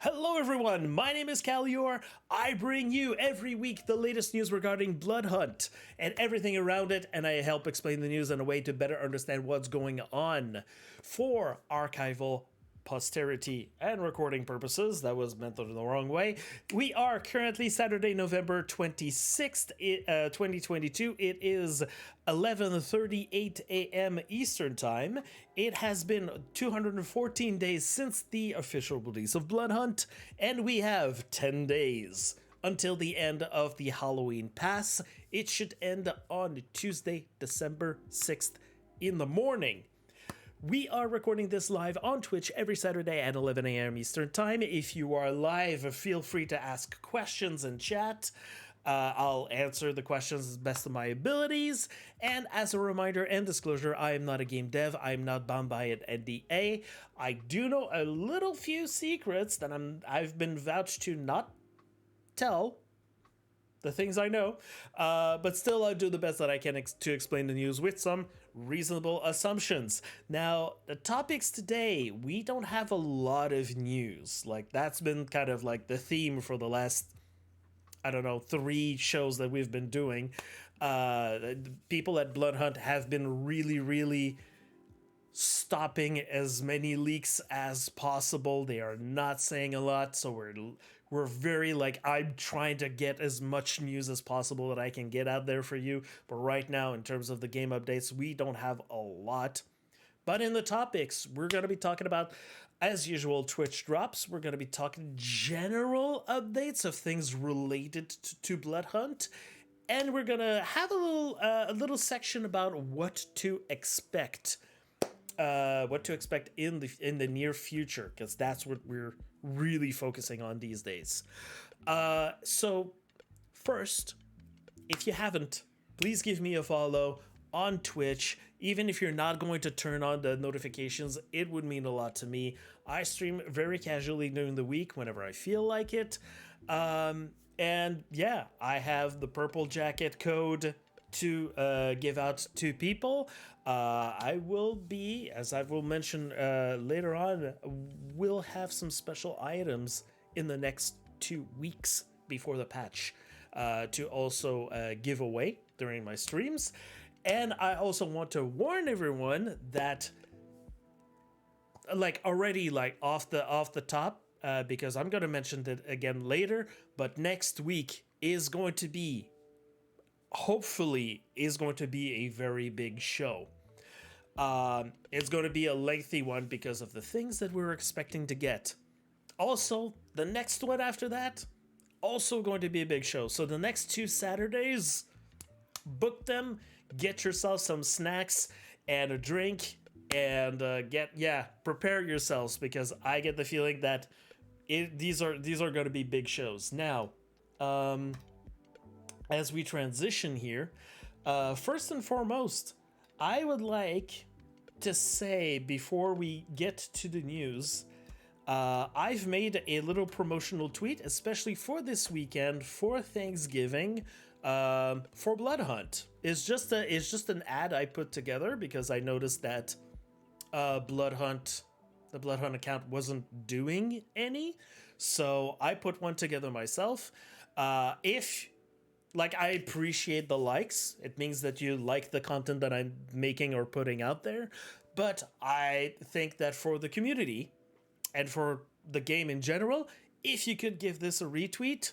Hello everyone, my name is Calior. I bring you every week the latest news regarding Bloodhunt and everything around it, and I help explain the news in a way to better understand what's going on. For archival posterity and recording purposes, that was meant in the wrong way, we are currently Saturday, November 26th, 2022. It is 11:38 a.m. Eastern Time. It has been 214 days since the official release of Bloodhunt, and we have 10 days until the end of the Halloween pass. It should end on Tuesday, December 6th in the morning. We are recording this live on Twitch every Saturday at 11 a.m. Eastern Time. If you are live, feel free to ask questions in chat. I'll answer the questions as best of my abilities. And as a reminder and disclosure, I am not a game dev. I am not bound by an NDA. I do know a little few secrets that I've been vouched to not tell. The things I know, but still I do the best that I can to explain the news with some reasonable assumptions. Now, the topics today, we don't have a lot of news. Like, that's been kind of like the theme for the last, I don't know, 3 shows that we've been doing. People at Bloodhunt have been really stopping as many leaks as possible. They are not saying a lot, so we're very like, I'm trying to get as much news as possible that I can get out there for you. But right now, in terms of the game updates, we don't have a lot. But in the topics, we're going to be talking about, as usual, Twitch drops. We're going to be talking general updates of things related to Bloodhunt. And we're going to have a little section about what to expect. In the near future, because that's what we're really focusing on these days. So first, if you haven't, please give me a follow on Twitch. Even if you're not going to turn on the notifications, it would mean a lot to me. I stream very casually during the week whenever I feel like it. And yeah, I have the purple jacket code to give out to people. I will be, as I will mention later on, will have some special items in the next 2 weeks before the patch to also give away during my streams. And I also want to warn everyone that, like, already, like, off the top, because I'm gonna mention that again later, but next week is going to be, hopefully, is going to be a very big show. It's going to be a lengthy one because of the things that we're expecting to get. Also, the next one after that, also going to be a big show. So the next 2 Saturdays, book them, get yourself some snacks and a drink, and prepare yourselves, because I get the feeling that these are going to be big shows. Now, as we transition here, first and foremost, I would like to say, before we get to the news, I've made a little promotional tweet, especially for this weekend, for Thanksgiving, for Bloodhunt. It's just an ad I put together because I noticed that the Bloodhunt account wasn't doing any, so I put one together myself. I appreciate the likes. It means that you like the content that I'm making or putting out there. But I think that for the community and for the game in general, if you could give this a retweet,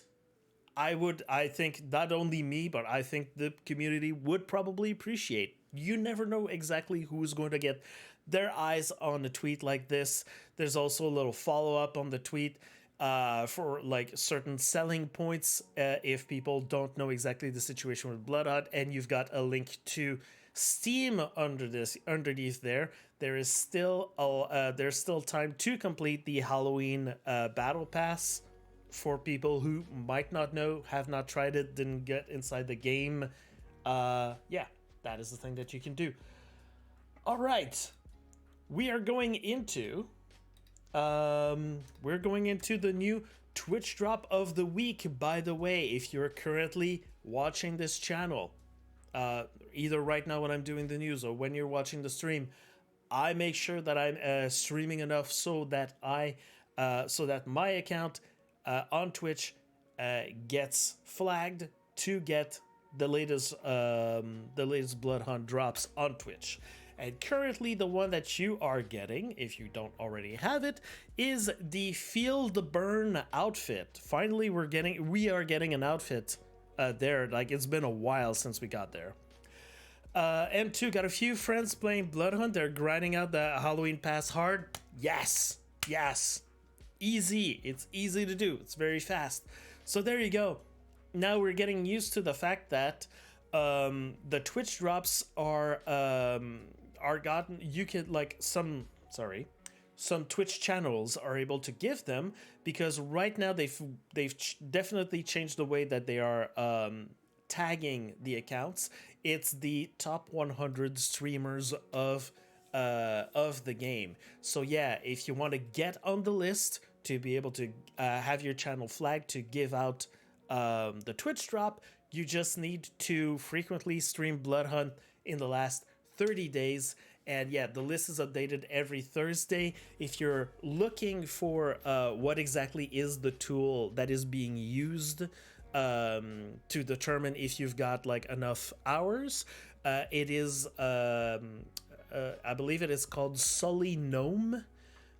I think not only me, but I think the community would probably appreciate. You never know exactly who's going to get their eyes on a tweet like this. There's also a little follow-up on the tweet. For like certain selling points, if people don't know exactly the situation with Bloodhunt, and you've got a link to Steam underneath there. There's still time to complete the Halloween battle pass for people who might not know, have not tried it, didn't get inside the game. That is the thing that you can do. All right, we are going into. We're going into the new Twitch drop of the week. By the way, if you're currently watching this channel, either right now when I'm doing the news or when you're watching the stream, I make sure that I'm streaming enough so that I so that my account on Twitch gets flagged to get the latest Bloodhunt drops on Twitch. And currently, the one that you are getting, if you don't already have it, is the Feel the Burn outfit. Finally, we are getting an outfit there. Like, it's been a while since we got there. M2 got a few friends playing Bloodhunt. They're grinding out the Halloween pass hard. Yes, easy. It's easy to do. It's very fast. So there you go. Now we're getting used to the fact that the Twitch drops are gotten. You can like some Twitch channels are able to give them, because right now they've definitely changed the way that they are tagging the accounts. It's the top 100 streamers of the game. So yeah, if you want to get on the list to be able to have your channel flagged to give out the Twitch drop, you just need to frequently stream Bloodhunt in the last 30 days. And yeah, the list is updated every Thursday. If you're looking for what exactly is the tool that is being used to determine if you've got like enough hours, it is I believe it is called Sully Gnome.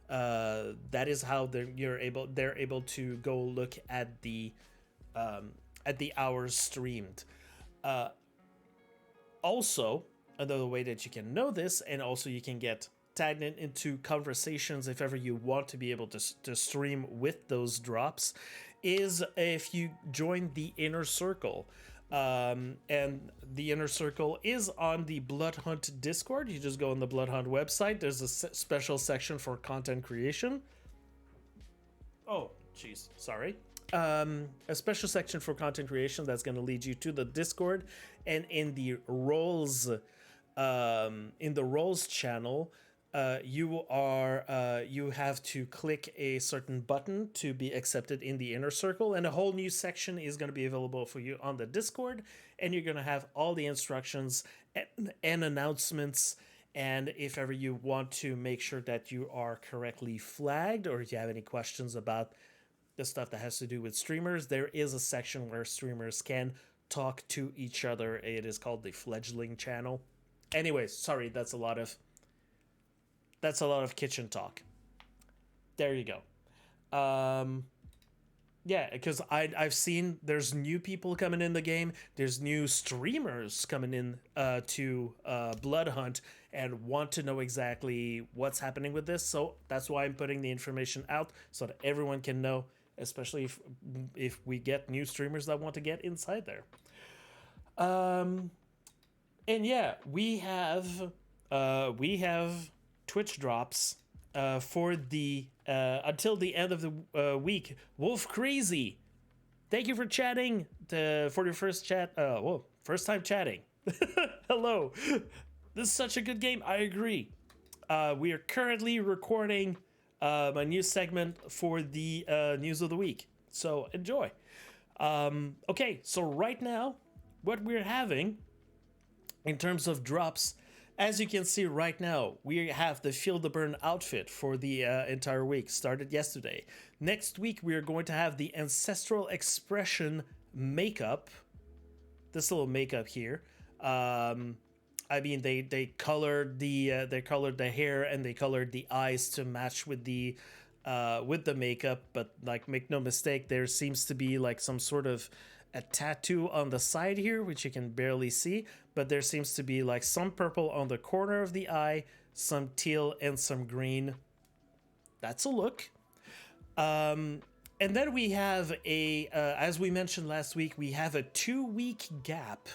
That is how they're able to go look at the hours streamed. Also, another way that you can know this, and also you can get tagged into conversations if ever you want to be able to stream with those drops, is if you join the Inner Circle. And the Inner Circle is on the Bloodhunt Discord. You just go on the Bloodhunt website. There's a special section for content creation. Oh, jeez, sorry. A special section for content creation that's going to lead you to the Discord, and in the roles channel, you have to click a certain button to be accepted in the Inner Circle, and a whole new section is going to be available for you on the Discord, and you're going to have all the instructions and announcements. And if ever you want to make sure that you are correctly flagged, or if you have any questions about the stuff that has to do with streamers, there is a section where streamers can talk to each other. It is called the Fledgling channel. Anyways, sorry, that's a lot of kitchen talk. There you go. Yeah, because I've seen there's new people coming in the game. There's new streamers coming in to Bloodhunt and want to know exactly what's happening with this. So that's why I'm putting the information out so that everyone can know, especially if we get new streamers that want to get inside there. And yeah, we have Twitch drops for the until the end of the week. Wolf Crazy, thank you for chatting for your first chat. First time chatting. Hello. This is such a good game. I agree. We are currently recording a new segment for the news of the week, so enjoy. Okay, so right now, what we're having in terms of drops, as you can see right now, we have the Feel the Burn outfit for the entire week. Started yesterday. Next week, we are going to have the Ancestral Expression makeup. This little makeup here. I mean, they colored the hair and they colored the eyes to match with the makeup. But like, make no mistake, there seems to be like some sort of a tattoo on the side here, which you can barely see, but there seems to be like some purple on the corner of the eye, some teal, and some green. That's a look. And then we have as we mentioned last week, we have a 2-week gap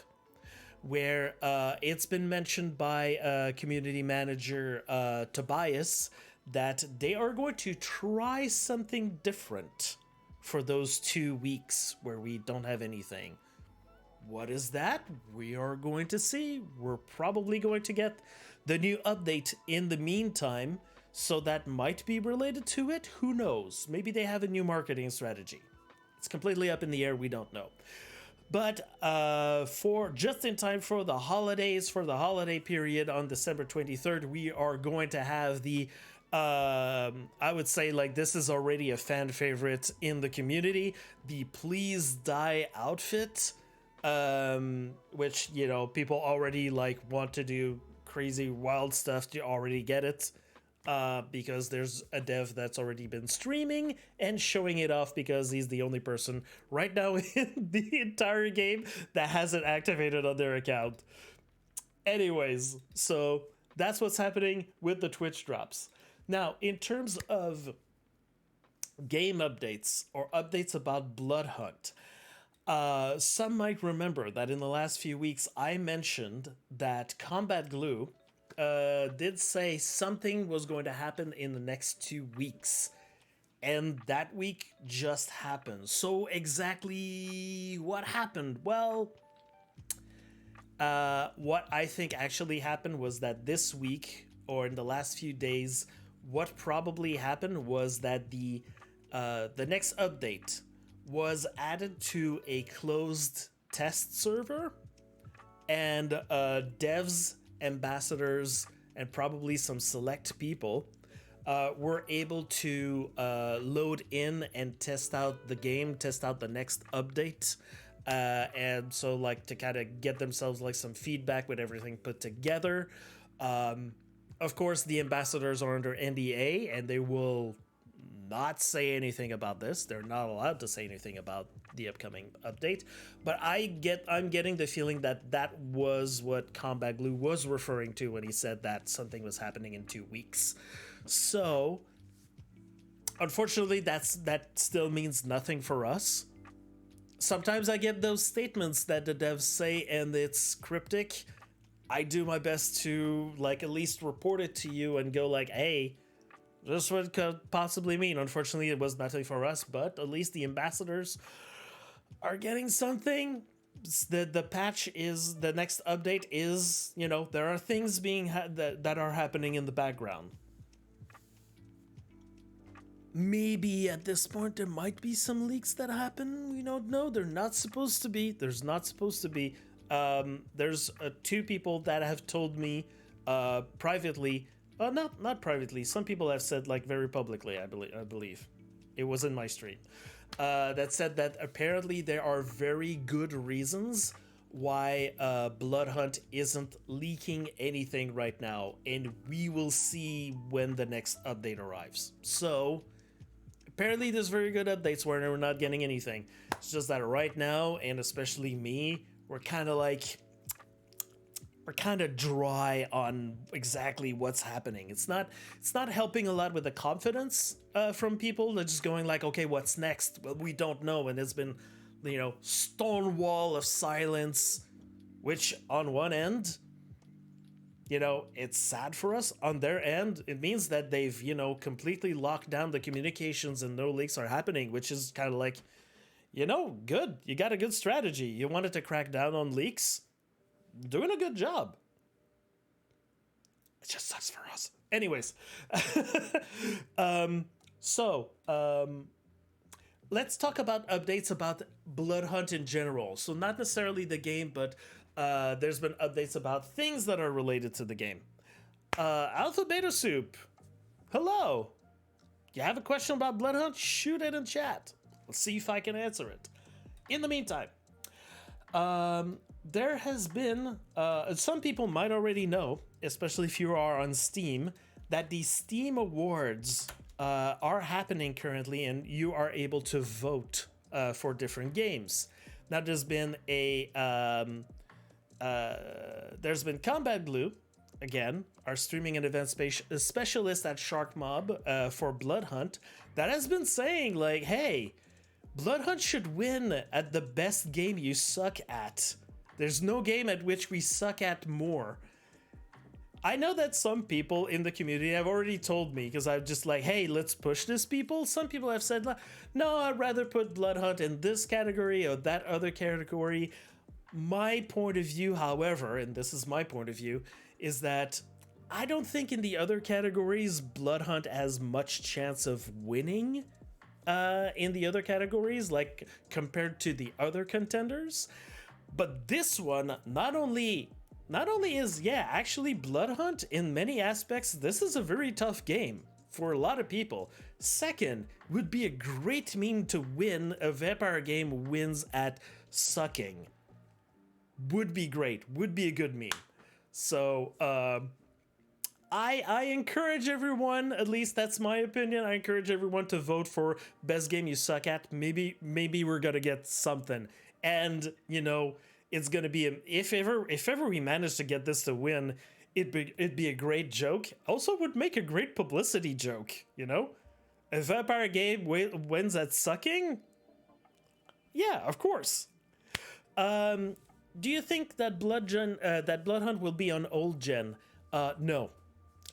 where it's been mentioned by community manager Tobias that they are going to try something different for those 2 weeks where we don't have anything. What is that? We are going to see. We're probably going to get the new update in the meantime, so that might be related to it. Who knows? Maybe they have a new marketing strategy. It's completely up in the air. We don't know. But for just in time for the holidays, for the holiday period on December 23rd, we are going to have the I would say like this is already a fan favorite in the community. The Please Die outfit, which, you know, people already like want to do crazy wild stuff to already get it. Because there's a dev that's already been streaming and showing it off because he's the only person right now in the entire game that hasn't activated on their account. Anyways, so that's what's happening with the Twitch drops. Now, in terms of game updates or updates about Bloodhunt, some might remember that in the last few weeks I mentioned that Combatglue did say something was going to happen in the next 2 weeks. And that week just happened. So exactly what happened? Well, what I think actually happened was that this week, or in the last few days, what probably happened was that the next update was added to a closed test server, and devs, ambassadors, and probably some select people were able to load in and test out the game, test out the next update. And so like to kind of get themselves like some feedback with everything put together. Of course, the ambassadors are under NDA and they will not say anything about this. They're not allowed to say anything about the upcoming update. But I'm getting the feeling that that was what Combatglue was referring to when he said that something was happening in 2 weeks. So, unfortunately, that still means nothing for us. Sometimes I get those statements that the devs say and it's cryptic. I do my best to like at least report it to you and go like, hey, this would could possibly mean. Unfortunately, it was nothing for us, but at least the ambassadors are getting something. The patch is, the next update is, you know, there are things being that are happening in the background. Maybe at this point there might be some leaks that happen. We don't know. They're not supposed to be. There's not supposed to be. There's 2 people that have told me privately. Not privately. Some people have said like very publicly. I believe it was in my stream. That said that apparently there are very good reasons why Bloodhunt isn't leaking anything right now, and we will see when the next update arrives. So apparently there's very good updates where we're not getting anything. It's just that right now, and especially me, we're kind of dry on exactly what's happening. It's not helping a lot with the confidence from people. They're just going like, okay, what's next? Well, we don't know, and there's been, you know, stone wall of silence, which on one end, you know, it's sad for us. On their end, it means that they've, you know, completely locked down the communications and no leaks are happening, which is kind of like, you know, good. You got a good strategy. You wanted to crack down on leaks. Doing a good job. It just sucks for us. Anyways. Let's talk about updates about Bloodhunt in general. So not necessarily the game, but there's been updates about things that are related to the game. Alpha Beta Soup. Hello. You have a question about Bloodhunt? Shoot it in chat. Let's see if I can answer it. In the meantime, there has been, some people might already know, especially if you are on Steam, that the Steam Awards are happening currently, and you are able to vote for different games. Now, there's been Combatglue, again, our streaming and event specialist at Shark Mob for Bloodhunt, that has been saying like, hey, Bloodhunt should win at the best game you suck at. There's no game at which we suck at more. I know that some people in the community have already told me, because I'm just like, hey, let's push this, people. Some people have said, no, I'd rather put Bloodhunt in this category or that other category. My point of view, however, and this is my point of view, is that I don't think in the other categories Bloodhunt has much chance of winning in the other categories, like compared to the other contenders. But this one, not only is, yeah, actually Bloodhunt, in many aspects, this is a very tough game. for a lot of people. Second, would be a great meme to win. A vampire game wins at sucking. Would be great. Would be a good meme. So, I encourage everyone, at least that's my opinion, I encourage everyone to vote for best game you suck at. Maybe we're gonna get something. And, you know, it's gonna be if ever we manage to get this to win, it'd be a great joke. Also would make a great publicity joke, you know? A vampire game wins at sucking? Yeah, of course. Do you think that Bloodhunt will be on old gen? No.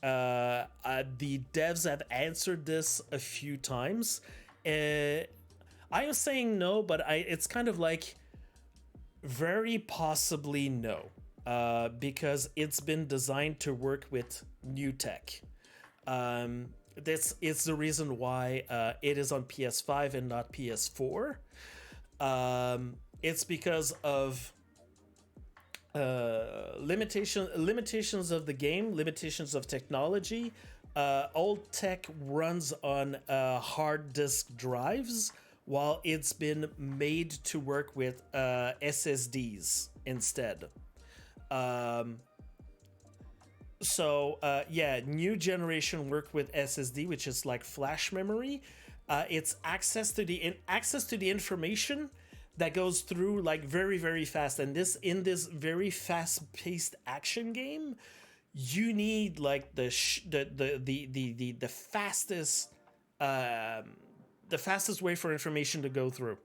The devs have answered this a few times. I am saying no, but it's kind of like very possibly no, because it's been designed to work with new tech. This is the reason why it is on PS5 and not PS4. It's because of limitations of the game, limitations of technology. Old tech runs on hard disk drives, while it's been made to work with SSDs instead. New generation work with SSD, which is like flash memory. It's access to the information that goes through like very, very fast. And in this very fast-paced action game, you need like the fastest way for information to go through.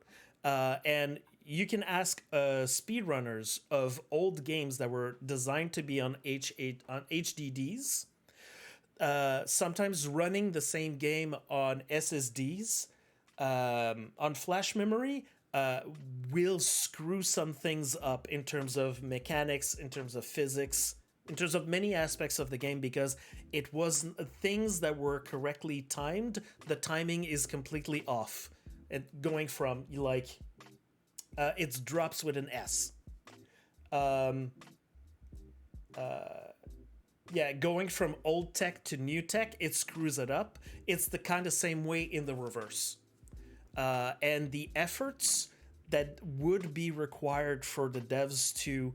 And you can ask speedrunners of old games that were designed to be on HDDs. Sometimes running the same game on SSDs, on flash memory, will screw some things up in terms of mechanics, in terms of physics, in terms of many aspects of the game, because it wasn't things that were correctly timed. The timing is completely off. And going from it's drops with an S. Going from old tech to new tech, it screws it up. It's the kind of same way in the reverse. And the efforts that would be required for the devs to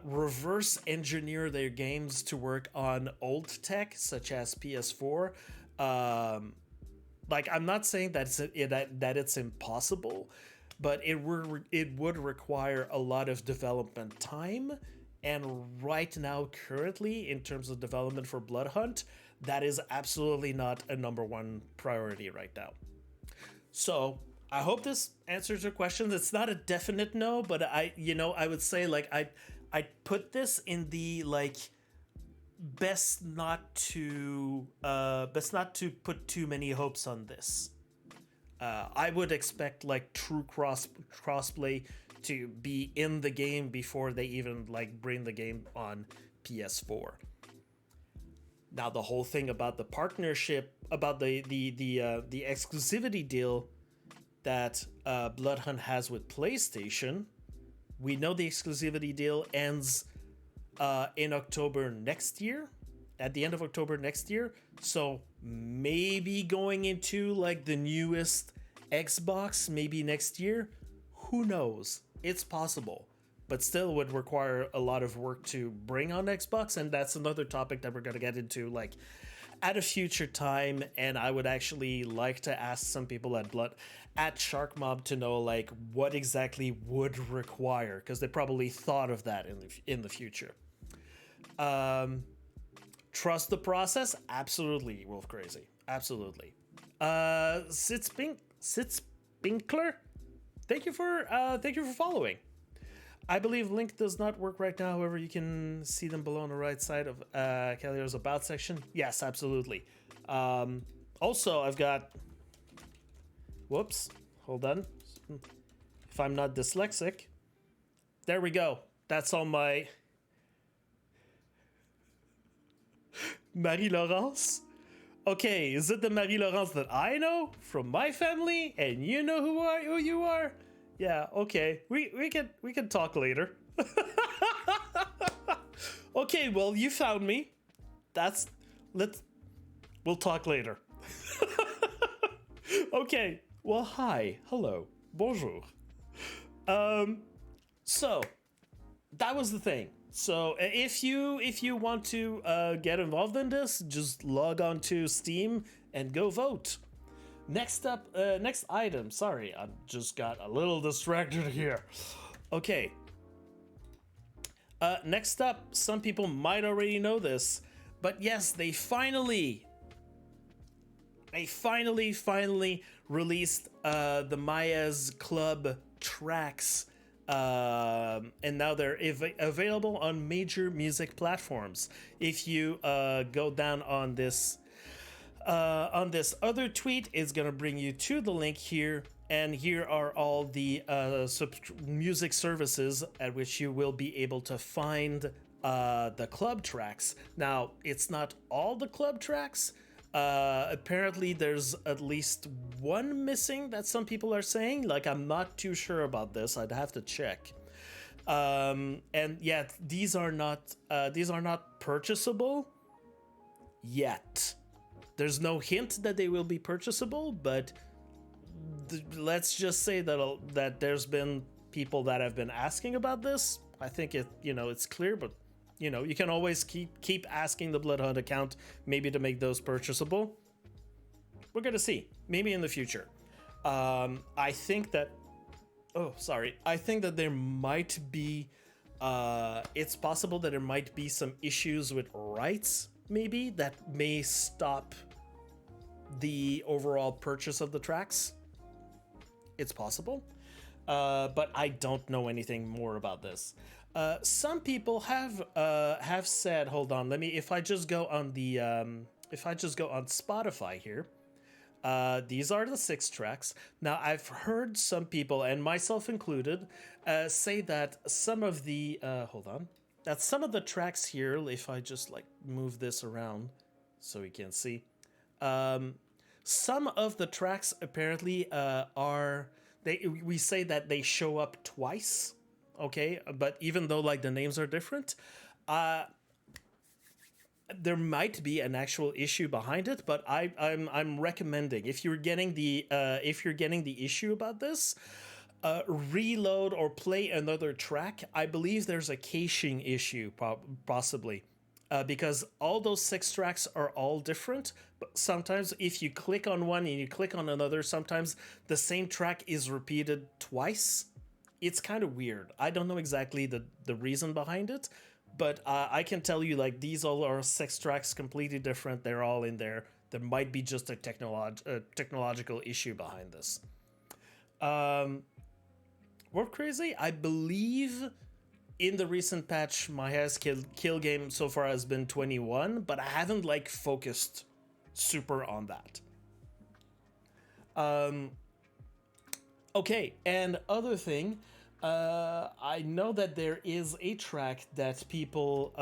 reverse engineer their games to work on old tech, such as PS4. I'm not saying that it's impossible, but it would require a lot of development time. And right now, currently, in terms of development for Bloodhunt, that is absolutely not a number one priority right now. So I hope this answers your questions. It's not a definite no, but I would say I put this in the best not to put too many hopes on this. I would expect true crossplay to be in the game before they even bring the game on PS4. Now the whole thing about the partnership, about the exclusivity deal that Bloodhunt has with PlayStation, we know the exclusivity deal ends in October next year, at the end of October next year. So maybe going into the newest Xbox, maybe next year. Who knows? It's possible, but still would require a lot of work to bring on Xbox, and that's another topic that we're gonna get into at a future time. And I would actually like to ask some people at Shark Mob to know what exactly would require, because they probably thought of that in the future. Trust the process? Absolutely, Wolf Crazy. Absolutely. Sitspinkler? Thank you for following. I believe link does not work right now. However, you can see them below on the right side of Calio's About section. Yes, absolutely. Also, I've got... Whoops. Hold on. If I'm not dyslexic. There we go. That's all my... Marie-Laurence? Okay, is it the Marie-Laurence that I know from my family, and you know who you are? Yeah, okay. We can talk later. Okay, well, you found me. We'll talk later. Okay. Well, hi, hello, bonjour. So that was the thing. So if you want to get involved in this, just log on to Steam and go vote. Next up, next item. Sorry, I just got a little distracted here. Okay. Next up, some people might already know this, but yes, they finally released the Maia's Club tracks, and now they're available on major music platforms. If you go down on this other tweet, it's gonna bring you to the link here, and here are all the music services at which you will be able to find the club tracks. Now, it's not all the club tracks. Apparently there's at least one missing that some people are saying. Like, I'm not too sure about this. I'd have to check. And yeah, these are not purchasable yet. There's no hint that they will be purchasable, but let's just say that there's been people that have been asking about this. I think it's clear, but you can always keep asking the Bloodhunt account maybe to make those purchasable. We're gonna see, maybe in the future. I think that there might be it's possible that there might be some issues with rights, maybe, that may stop the overall purchase of the tracks. It's possible, but I don't know anything more about this. Some people have said, hold on, if I just go on Spotify here, these are the 6 tracks. Now, I've heard some people, and myself included, say that some of the tracks here, if I just move this around so we can see, some of the tracks apparently we say that they show up twice. Okay, but even though the names are different, there might be an actual issue behind it. But I'm recommending, if you're getting the issue about this, reload or play another track. I believe there's a caching issue, possibly, because all those 6 tracks are all different. But sometimes if you click on one and you click on another, sometimes the same track is repeated twice. It's kind of weird. I don't know exactly the reason behind it, but I can tell you, these all are 6 tracks, completely different. They're all in there. There might be just a technological issue behind this. We're crazy. I believe in the recent patch, Maia's kill game so far has been 21, but I haven't focused super on that. Okay, and other thing, I know that there is a track that people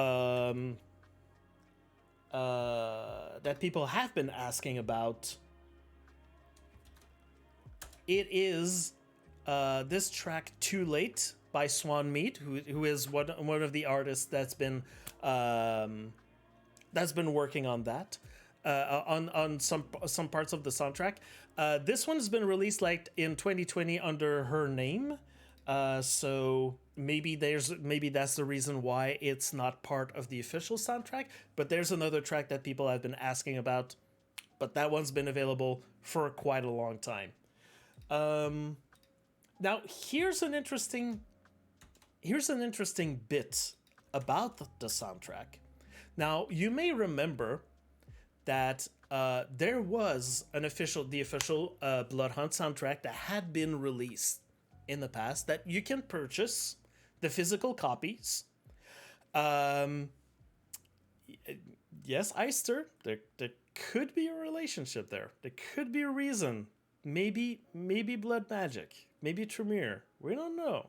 have been asking about. It is this track "Too Late" by Swan Meat, who is one of the artists that's been working on that. On some parts of the soundtrack. This one's been released in 2020 under her name, so maybe that's the reason why it's not part of the official soundtrack. But there's another track that people have been asking about, but that one's been available for quite a long time. Now here's an interesting bit about the soundtrack. Now, you may remember that there was the official Bloodhunt soundtrack that had been released in the past that you can purchase the physical copies. Yes, Eister, there could be a relationship there. There could be a reason. Maybe blood magic. Maybe Tremere. We don't know.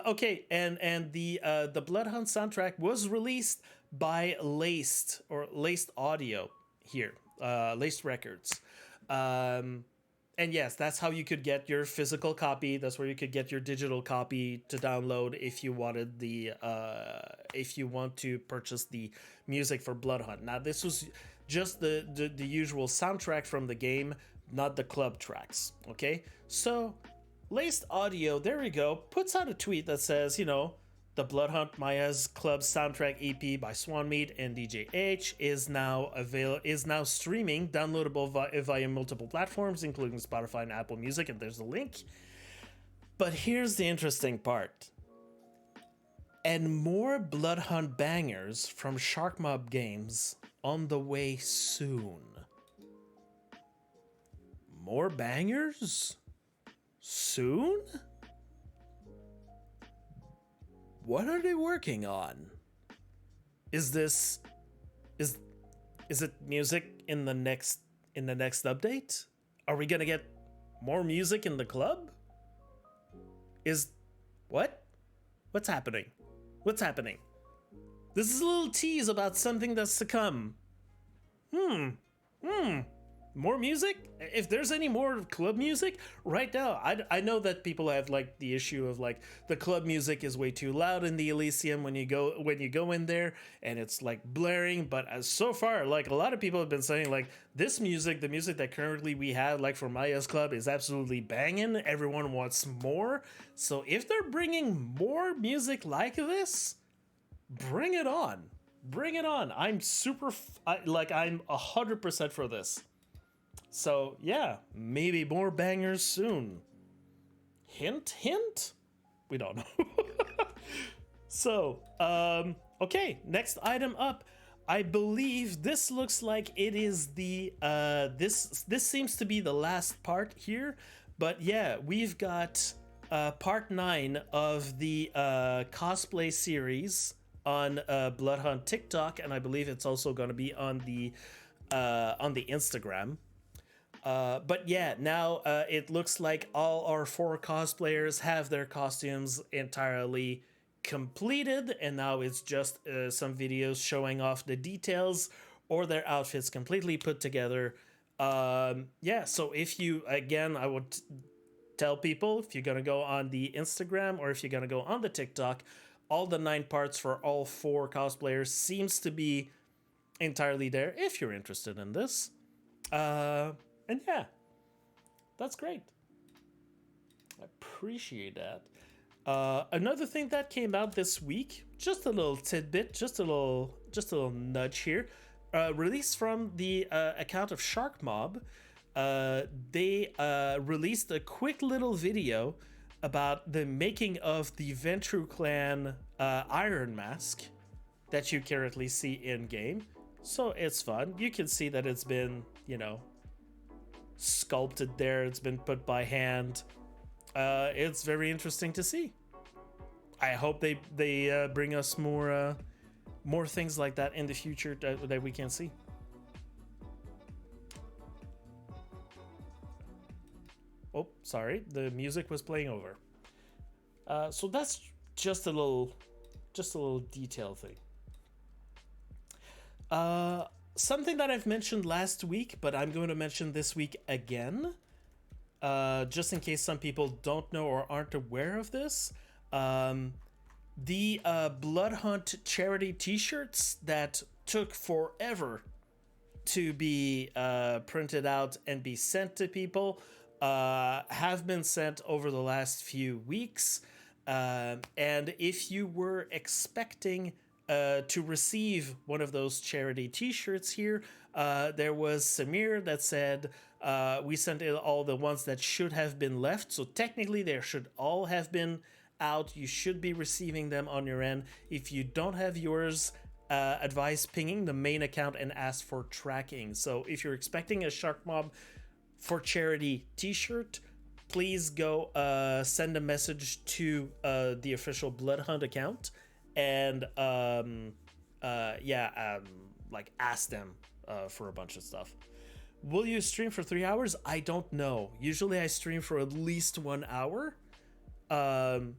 Okay, and the Bloodhunt soundtrack was released by Laced Audio here, Laced Records. And yes, that's how you could get your physical copy. That's where you could get your digital copy to download if you wanted if you want to purchase the music for Bloodhunt. Now, this just the usual soundtrack from the game, not the club tracks. Okay, so Laced Audio, there we go, puts out a tweet that says, the Bloodhunt Maia's Club soundtrack EP by Swan Meat and DJ H is now streaming, downloadable via multiple platforms, including Spotify and Apple Music, and there's a link. But here's the interesting part. And more Bloodhunt bangers from Shark Mob Games on the way soon. More bangers? Soon? What are they working on? Is it music in the next update? Are we gonna get more music in the club? What's happening? What's happening? This is a little tease about something that's to come. More music? If there's any more club music right now, I know that people have like the issue of like the club music is way too loud in the Elysium when you go in there and it's like blaring. But as so far, like a lot of people have been saying like this music, the music that currently we have like for Maia's Club is absolutely banging. Everyone wants more. So if they're bringing more music like this, bring it on. Bring it on. I'm I'm 100% for this. So yeah, maybe more bangers soon. Hint, hint? We don't know. So, okay, next item up. I believe this looks like it is the, this seems to be the last part here. But yeah, we've got part 9 of the cosplay series on Bloodhunt TikTok, and I believe it's also going to be on the Instagram. But yeah, now it looks like all our 4 cosplayers have their costumes entirely completed, and now it's just some videos showing off the details or their outfits completely put together. Yeah, so if you, again, I would tell people, if you're gonna go on the Instagram or if you're gonna go on the TikTok, all the 9 parts for all 4 cosplayers seems to be entirely there if you're interested in this. And yeah, that's great. I appreciate that. Another thing that came out this week, just a little tidbit, just a little nudge here. Released from the account of Shark Mob. They released a quick little video about the making of the Ventru Clan Iron Mask that you currently see in game. So it's fun. You can see that it's been, sculpted there. It's been put by hand. It's very interesting to see. I hope they bring us more things like that in the future that we can see. Oh, sorry, the music was playing over. So that's just a little detail thing. Something that I've mentioned last week, but I'm going to mention this week again, just in case some people don't know or aren't aware of this. The Bloodhunt charity t-shirts that took forever to be printed out and be sent to people have been sent over the last few weeks. And if you were expecting to receive one of those charity t-shirts here, there was Samir that said we sent in all the ones that should have been left, so technically they should all have been out. You should be receiving them on your end. If you don't have yours, advise pinging the main account and ask for tracking. So if you're expecting a Shark Mob for charity t-shirt, please go send a message to the official Bloodhunt account and ask them for a bunch of stuff. Will you stream for 3 hours? I don't know. Usually I stream for at least 1 hour. The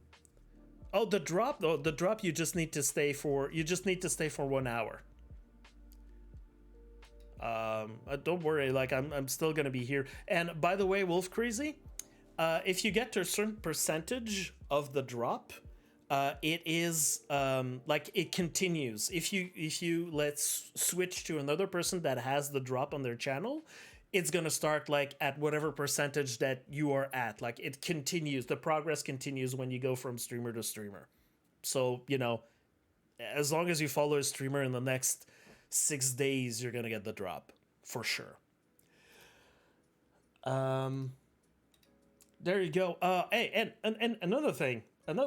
drop you just need to stay for 1 hour. Don't worry, like I'm still gonna be here. And by the way, Wolf Crazy, if you get to a certain percentage of the drop, it is like it continues. If you let's switch to another person that has the drop on their channel, it's gonna start like at whatever percentage that you are at. Like it continues, the progress continues when you go from streamer to streamer. So as long as you follow a streamer in the next 6 days, you're gonna get the drop for sure. There you go. Hey, and another thing, and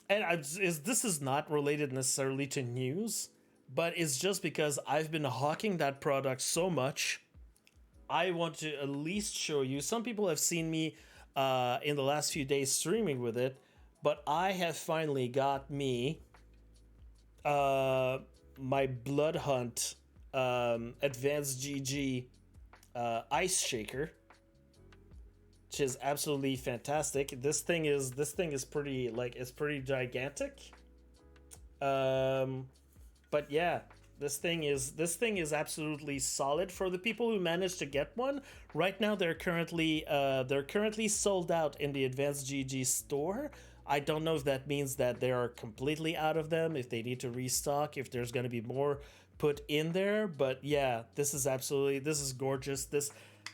this is not related necessarily to news, but it's just because I've been hawking that product so much. I want to at least show you. Some people have seen me in the last few days streaming with it, but I have finally got me my Bloodhunt Advanced GG ice shaker, which is absolutely fantastic. This thing is pretty, like, it's pretty gigantic. But yeah, this thing is absolutely solid for the people who managed to get one. Right now they're currently sold out in the Advanced GG store. I don't know if that means that they are completely out of them, if they need to restock, if there's going to be more put in there, but yeah, this is gorgeous. This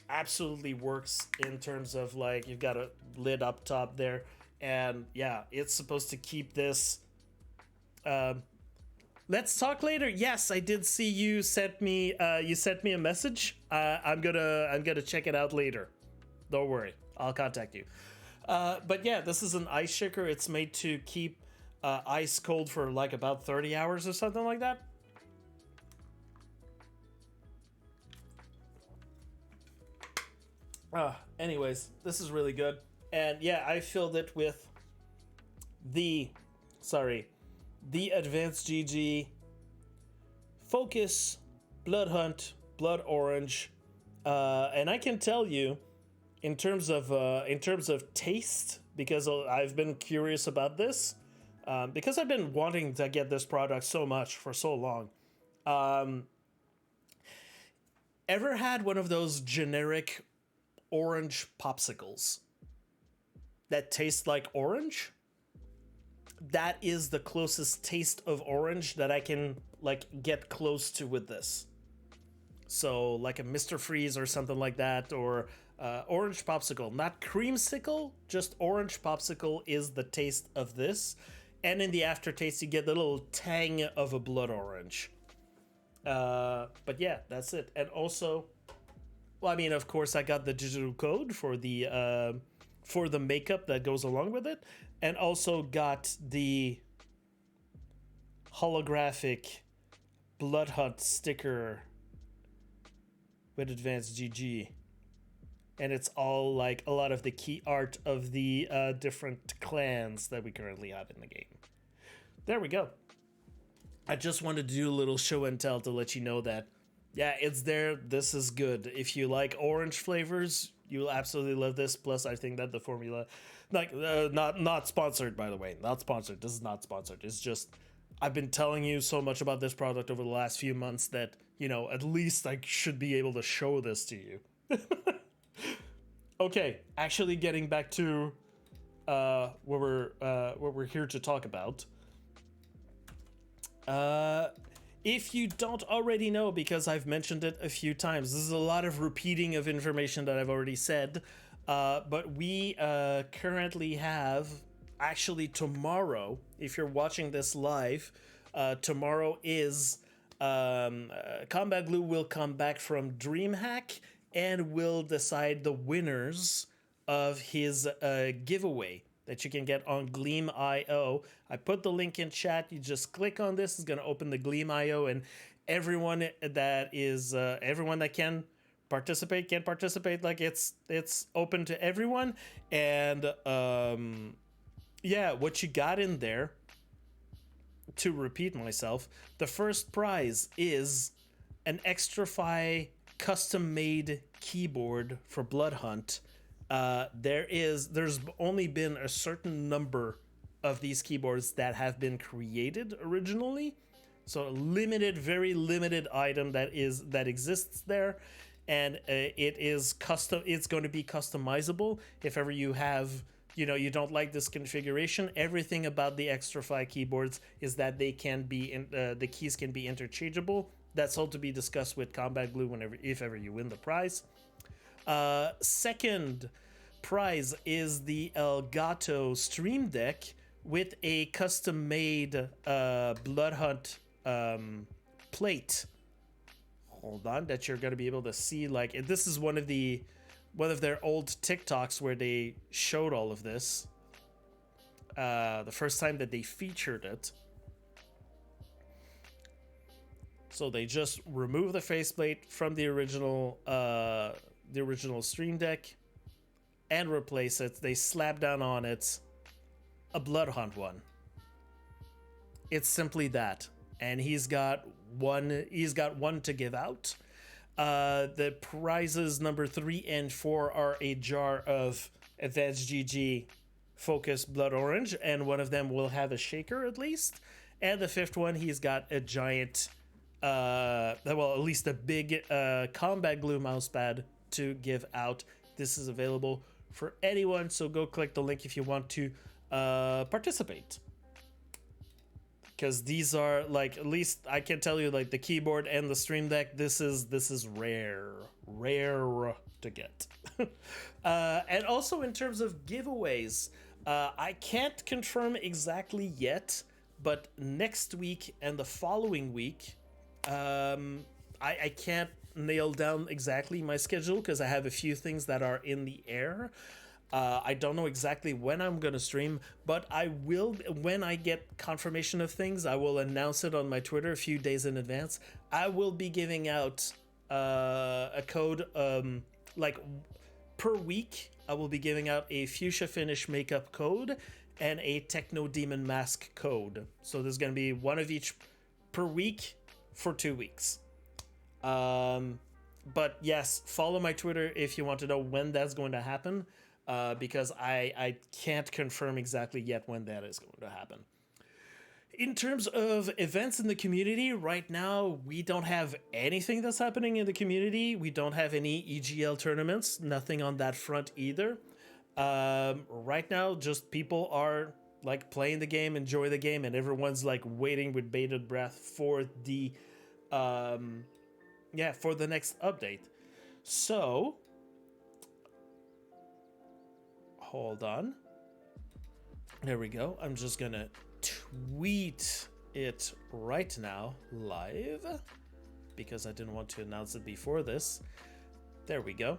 absolutely works in terms of, like, you've got a lid up top there, and yeah, it's supposed to keep this. Let's talk later. Yes, I did see you sent me a message. I'm gonna check it out later. Don't worry, I'll contact you. But yeah, this is an ice shaker. It's made to keep ice cold for like about 30 hours or something like that. Anyways, this is really good. And yeah, I filled it with the Advanced GG Focus Bloodhunt Blood Orange. And I can tell you, in terms of taste, because I've been curious about this, because I've been wanting to get this product so much for so long. Ever had one of those generic orange popsicles that taste like orange? That is the closest taste of orange that I can, like, get close to with this. So like a Mr. Freeze or something like that, or orange popsicle, not creamsicle, just orange popsicle is the taste of this. And in the aftertaste, you get the little tang of a blood orange. But yeah, that's it. And also, well, I mean, of course, I got the digital code for the makeup that goes along with it, and also got the holographic Bloodhunt sticker with Advanced GG. And it's all, like, a lot of the key art of the different clans that we currently have in the game. There we go. I just wanted to do a little show and tell to let you know that, yeah, it's there. This is good. If you like orange flavors, you'll absolutely love this. Plus, I think that the formula, like, not sponsored, by the way. Not sponsored. This is not sponsored. It's just, I've been telling you so much about this product over the last few months that, at least I should be able to show this to you. Okay, actually getting back to what we're here to talk about. If you don't already know, because I've mentioned it a few times, this is a lot of repeating of information that I've already said, but we currently have, actually tomorrow, if you're watching this live, tomorrow is Combatglue will come back from DreamHack and will decide the winners of his giveaway that you can get on Gleam.io. I put the link in chat. You just click on this. It's going to open the Gleam.io, and everyone that can participate can participate. Like, it's open to everyone. And yeah, what you got in there, to repeat myself, the first prize is an Xtrfy custom-made keyboard for Bloodhunt. There's only been a certain number of these keyboards that have been created originally, so a limited, very limited item that exists there, and it is custom. It's going to be customizable if ever you have you don't like this configuration, everything about the Xtrfy keyboards is that they can be the keys can be interchangeable. That's all to be discussed with Combatglue whenever, if ever you win the prize. Second prize is the Elgato Stream Deck with a custom-made Bloodhunt plate. Hold on, that you're gonna be able to see. Like, this is one of their old TikToks where they showed all of this. The first time that they featured it. So they just remove the faceplate from the original Stream Deck and replace it. They slap down on it a Bloodhunt one. It's simply that, and he's got one to give out. The prizes number 3 and 4 are a jar of Advanced GG Focus Blood Orange, and one of them will have a shaker at least. And the 5th one, he's got a giant, at least a big Combatglue mousepad to give out. This is available for anyone, so go click the link if you want to participate. Because these are, like, at least I can tell you, like, the keyboard and the Stream Deck, this is rare to get. And also in terms of giveaways, I can't confirm exactly yet, but next week and the following week, I can't nail down exactly my schedule because I have a few things that are in the air. I don't know exactly when I'm going to stream, but I will, when I get confirmation of things, I will announce it on my Twitter a few days in advance. I will be giving out a code, like, per week. I will be giving out a Fuchsia Finish makeup code and a Techno Demon Mask code. So there's going to be one of each per week for 2 weeks. But yes, follow my Twitter if you want to know when that's going to happen. Because I can't confirm exactly yet when that is going to happen. In terms of events in the community, right now, we don't have anything that's happening in the community. We don't have any EGL tournaments, nothing on that front either. Right now, just people are, like, playing the game, enjoy the game, and everyone's, like, waiting with bated breath for the, for the next update. So, hold on. There we go. I'm just gonna tweet it right now live because I didn't want to announce it before this. There we go.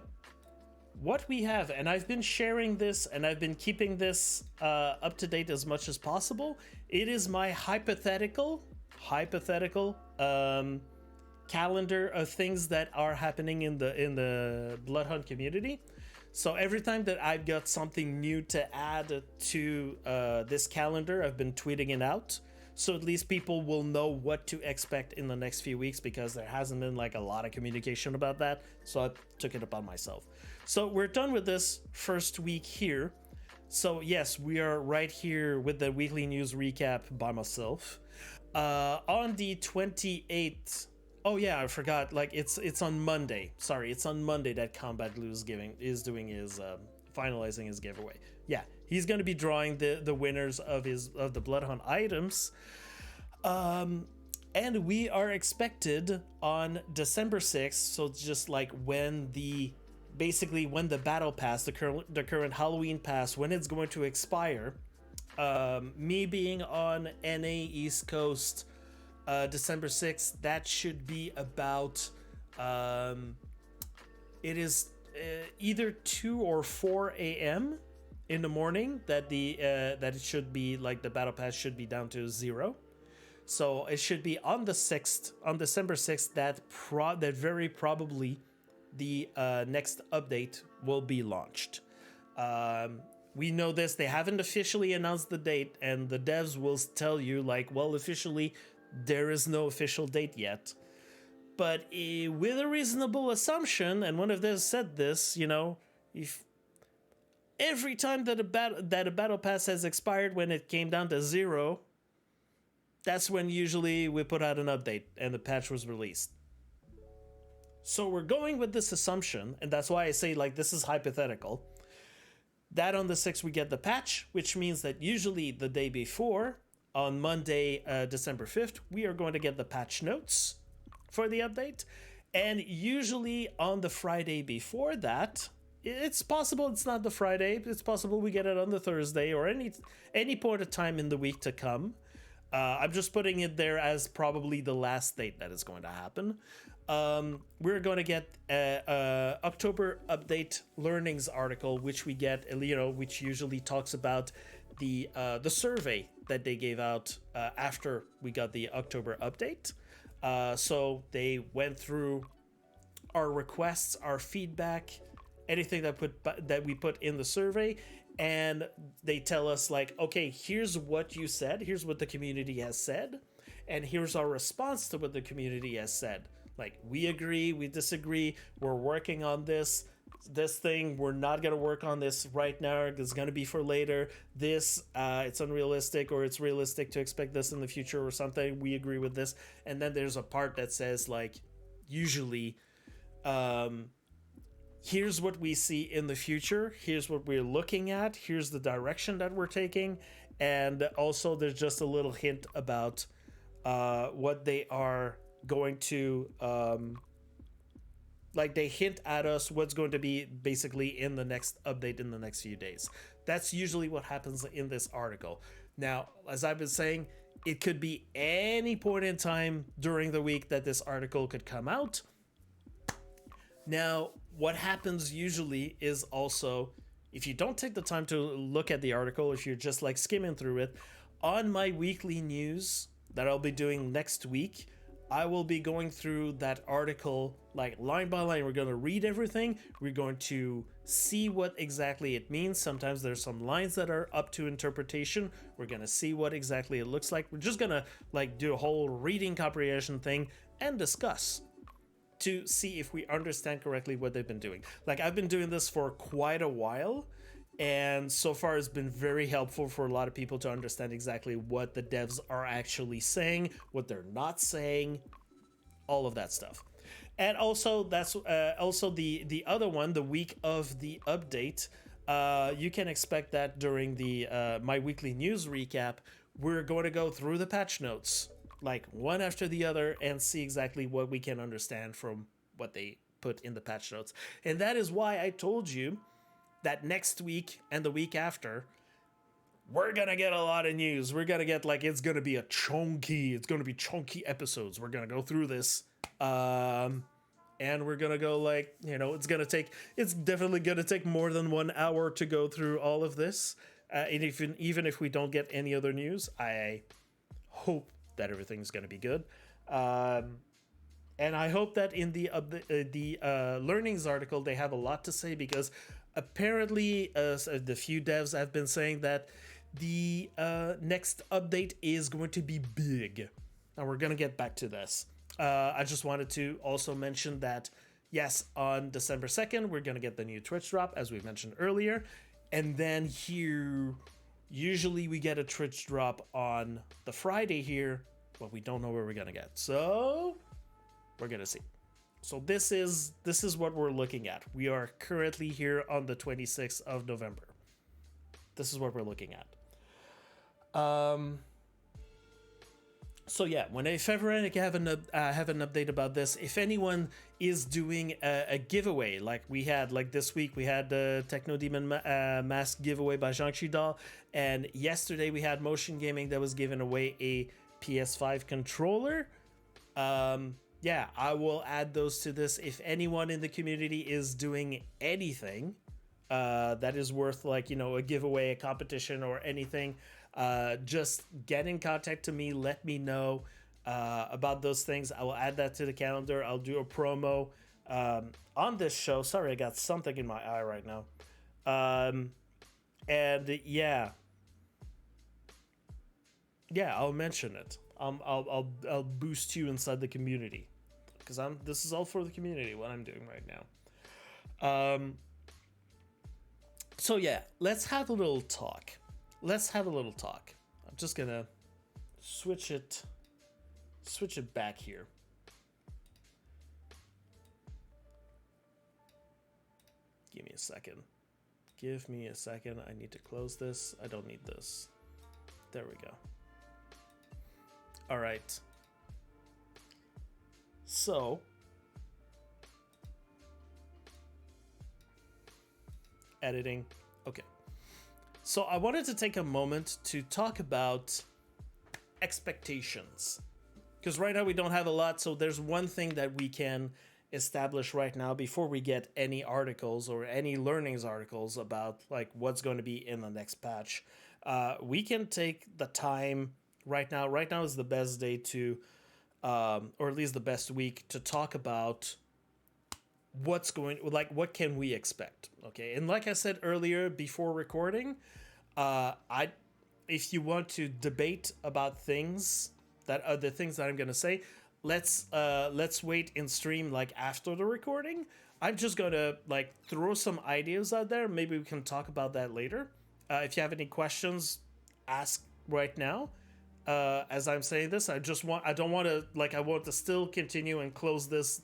What we have, and I've been sharing this and I've been keeping this up to date as much as possible. It is my hypothetical calendar of things that are happening in the Bloodhunt community. So every time that I've got something new to add to this calendar, I've been tweeting it out. So at least people will know what to expect in the next few weeks because there hasn't been, like, a lot of communication about that. So I took it upon myself. So we're done with this first week here. So yes, we are right here with the weekly news recap by myself. On the 28th, oh yeah, I forgot. Like, it's on Monday. Sorry, it's on Monday that Combatglue is doing his finalizing his giveaway. Yeah, he's going to be drawing the winners of the Bloodhunt items. And we are expected on December 6th. So it's just like when the battle pass, the current Halloween pass, when it's going to expire. Me being on NA East Coast. December 6th, that should be about it is either 2 or 4 a.m. in the morning that it should be, like, the battle pass should be down to 0. So it should be on the 6th, on December 6th, that very probably the next update will be launched. We know this, they haven't officially announced the date, and the devs will tell you, like, well, officially there is no official date yet, but with a reasonable assumption, and one of them said this, if every time that a battle pass has expired when it came down to 0, that's when usually we put out an update and the patch was released. So we're going with this assumption, and that's why I say, like, this is hypothetical, That on the 6th, we get the patch, which means that usually the day before, on Monday, December 5th, we are going to get the patch notes for the update. And usually on the Friday before that, it's possible it's not the Friday. It's possible we get it on the Thursday or any point of time in the week to come. I'm just putting it there as probably the last date that is going to happen. We're going to get a October update learnings article, which we get, which usually talks about the survey that they gave out after we got the October update. So they went through our requests, our feedback, anything that we put in the survey, and they tell us like, okay, here's what you said, here's what the community has said, and here's our response to what the community has said. Like, we agree, we disagree, we're working on this thing, we're not going to work on this right now, it's going to be for later, it's unrealistic, or it's realistic to expect this in the future or something, we agree with this. And then there's a part that says like, usually, here's what we see in the future, here's what we're looking at, here's the direction that we're taking, and also there's just a little hint about what they are going to they hint at us what's going to be basically in the next update in the next few days. That's usually what happens in this article. Now, as I've been saying, it could be any point in time during the week that this article could come out. Now, what happens usually is also, if you don't take the time to look at the article, if you're just like skimming through it, on my weekly news that I'll be doing next week, I will be going through that article like line by line. We're going to read everything. We're going to see what exactly it means. Sometimes there's some lines that are up to interpretation. We're going to see what exactly it looks like. We're just going to like do a whole reading comprehension thing and discuss to see if we understand correctly what they've been doing. Like, I've been doing this for quite a while, and so far it's been very helpful for a lot of people to understand exactly what the devs are actually saying, what they're not saying, all of that stuff. And also, that's also the other one, the week of the update. You can expect that during the my weekly news recap. We're going to go through the patch notes, like one after the other, and see exactly what we can understand from what they put in the patch notes. And that is why I told you that next week and the week after, we're gonna get a lot of news. We're gonna get it's gonna be chunky episodes. We're gonna go through this, and we're gonna go it's definitely gonna take more than 1 hour to go through all of this. And even if we don't get any other news, I hope that everything's gonna be good. And I hope that in the learnings article they have a lot to say, because apparently the few devs have been saying that the next update is going to be big. Now we're going to get back to this. I just wanted to also mention that, yes, on December 2nd, we're going to get the new Twitch drop, as we mentioned earlier. And then here, usually we get a Twitch drop on the Friday here, but we don't know where we're going to get. So we're going to see. So this is what we're looking at. We are currently here on the 26th of November. This is what we're looking at. So yeah, if ever I have an update about this, if anyone is doing a giveaway, like we had, like this week we had the Techno Demon Mask giveaway by Jean Chidal, and yesterday we had Motion Gaming that was giving away a PS5 controller. Yeah, I will add those to this. If anyone in the community is doing anything that is worth a giveaway, a competition, or anything, just get in contact to me. Let me know about those things. I will add that to the calendar. I'll do a promo on this show. Sorry, I got something in my eye right now. And yeah, I'll mention it. I'll boost you inside the community, because this is all for the community, what I'm doing right now. So yeah, let's have a little talk. I'm just gonna switch it back here. Give me a second. give me a second. I need to close this. I don't need this. There we go. All right. So, editing. Okay. So I wanted to take a moment to talk about expectations. Because right now we don't have a lot, so there's one thing that we can establish right now before we get any articles or any learnings articles about like what's going to be in the next patch. We can take the time right now. Right now is the best day to, or at least the best week to talk about what's going, like what can we expect. Okay, and like I said earlier before recording, if you want to debate about things that are the things that I'm gonna say, let's wait in stream like after the recording. I'm just gonna like throw some ideas out there. Maybe we can talk about that later. If you have any questions, ask right now. As I'm saying this, I want to still continue and close this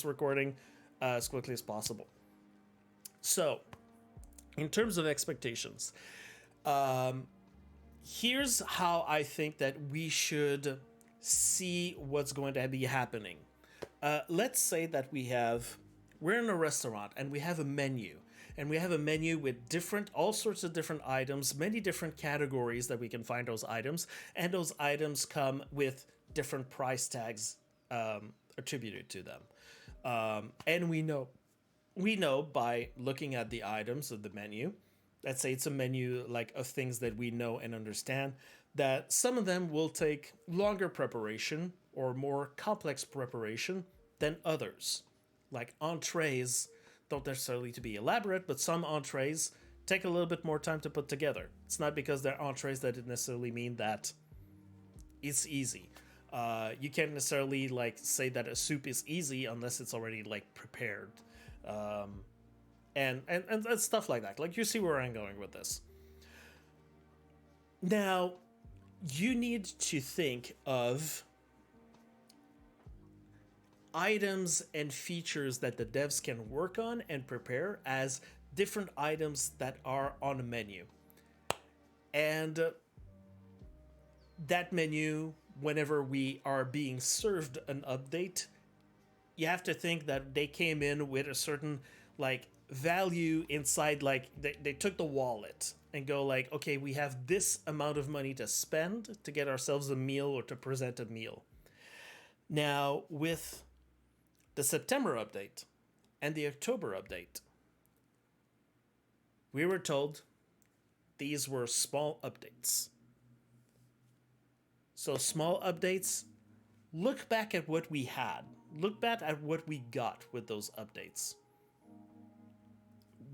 recording as quickly as possible. So, in terms of expectations, here's how I think that we should see what's going to be happening. Let's say that we're in a restaurant and we have a menu. And we have a menu with all sorts of different items, many different categories that we can find those items. And those items come with different price tags attributed to them. And we know by looking at the items of the menu, let's say it's a menu like of things that we know and understand, that some of them will take longer preparation or more complex preparation than others. Like entrees don't necessarily to be elaborate, but some entrees take a little bit more time to put together. It's not because they're entrees that it necessarily mean that it's easy. You can't necessarily like say that a soup is easy unless it's already like prepared. And stuff like that. Like, you see where I'm going with this. Now, you need to think of items and features that the devs can work on and prepare as different items that are on a menu. And that menu, whenever we are being served an update, you have to think that they came in with a certain like value inside, like they took the wallet and go like, okay, we have this amount of money to spend to get ourselves a meal or to present a meal. Now, with the September update and the October update, we were told these were small updates. So small updates, look back at what we had. Look back at what we got with those updates.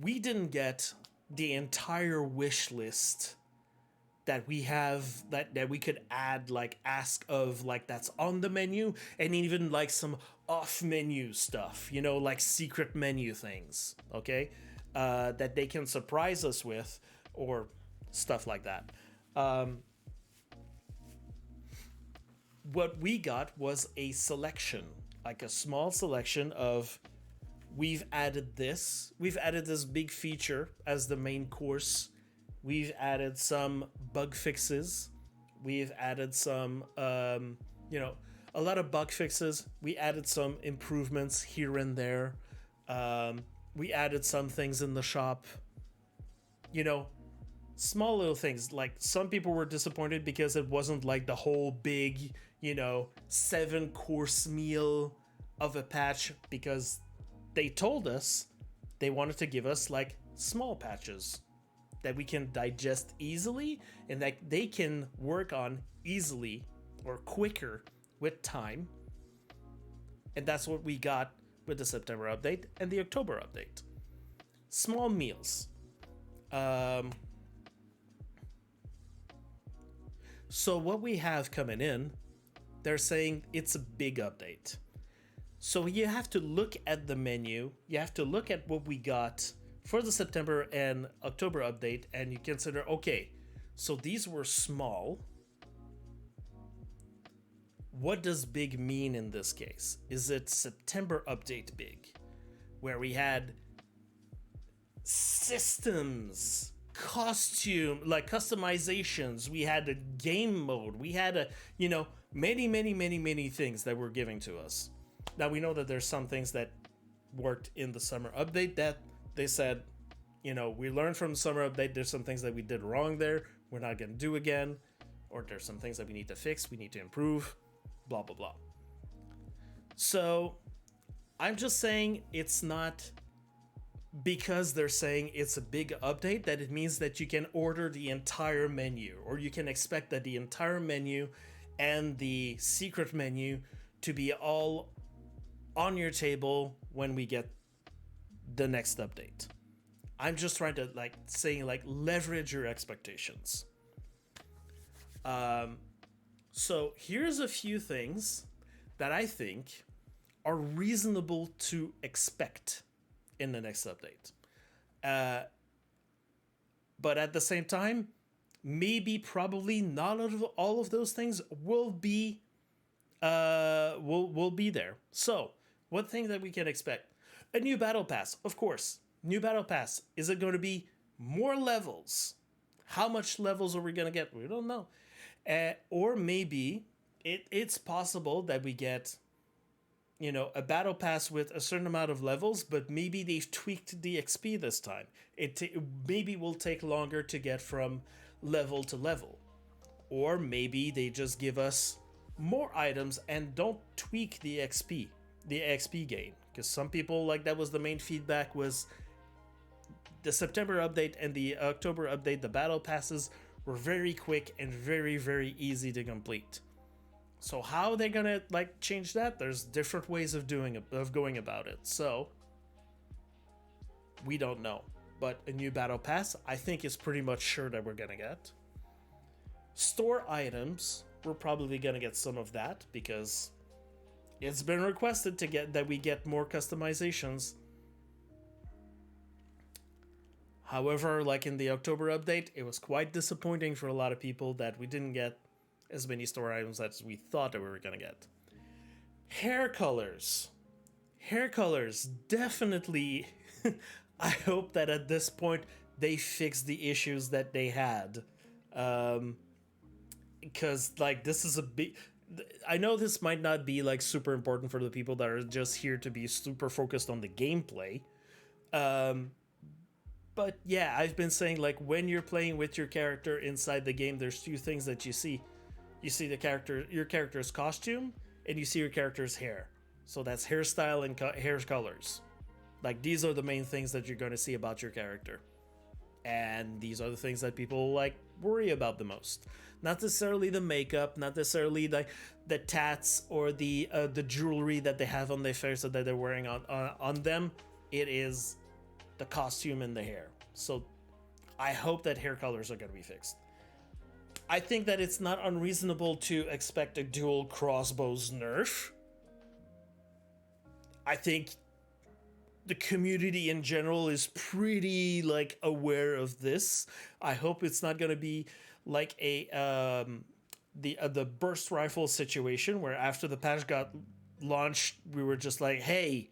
We didn't get the entire wish list that we have, that we could add, like ask of, like that's on the menu, and even like some off menu stuff, you know, like secret menu things, okay? That they can surprise us with, or stuff like that. What we got was a selection, like a small selection of, we've added this big feature as the main course. We've added some bug fixes. We've added some, a lot of bug fixes. We added some improvements here and there. We added some things in the shop. You know, small little things. Like, some people were disappointed because it wasn't like the whole big, 7-course meal of a patch, because they told us they wanted to give us like small patches that we can digest easily and that they can work on easily or quicker with time. And that's what we got with the September update and the October update. Small meals. So what we have coming in, they're saying it's a big update. So you have to look at the menu, you have to look at what we got for the September and October update, and you consider, okay, so these were small. What does big mean in this case? Is it September update big, where we had systems, costume, like customizations. We had a game mode. We had many things that were giving to us. Now we know that there's some things that worked in the summer update that they said, we learned from the summer update. There's some things that we did wrong there. We're not going to do again. Or there's some things that we need to fix. We need to improve. Blah, blah, blah. So I'm just saying it's not because they're saying it's a big update that it means that you can order the entire menu, or you can expect that the entire menu and the secret menu to be all on your table when we get the next update. I'm just trying to leverage your expectations. So here's a few things that I think are reasonable to expect in the next update. But at the same time, probably not all of those things will be will be there. So, what thing that we can expect? A new battle pass, of course. New battle pass. Is it going to be more levels? How much levels are we going to get? We don't know. Or maybe it's possible that we get, a battle pass with a certain amount of levels, but maybe they've tweaked the XP this time. It maybe will take longer to get from level to level. Or maybe they just give us more items and don't tweak the XP gain. Because some people, that was the main feedback, was the September update and the October update, the battle passes were very quick and very, very easy to complete. So how they're gonna change that? There's different ways of going about it. So we don't know. But a new battle pass, I think, is pretty much sure that we're gonna get. Store items, we're probably gonna get some of that because it's been requested that we get more customizations. However, in the October update, it was quite disappointing for a lot of people that we didn't get as many store items as we thought that we were going to get. Hair colors. Hair colors, definitely. I hope that at this point they fix the issues that they had. Because, this is a big... I know this might not be, super important for the people that are just here to be super focused on the gameplay. But yeah, I've been saying, when you're playing with your character inside the game, there's two things that you see. You see your character's costume, and you see your character's hair. So that's hairstyle and hair colors. These are the main things that you're going to see about your character. And these are the things that people, worry about the most. Not necessarily the makeup, not necessarily the tats or the jewelry that they have on their face or that they're wearing on them. It is the costume and the hair. So I hope that hair colors are going to be fixed. I think that it's not unreasonable to expect a dual crossbows nerf. I think the community in general is pretty aware of this. I hope it's not going to be the burst rifle situation where after the patch got launched, we were just hey,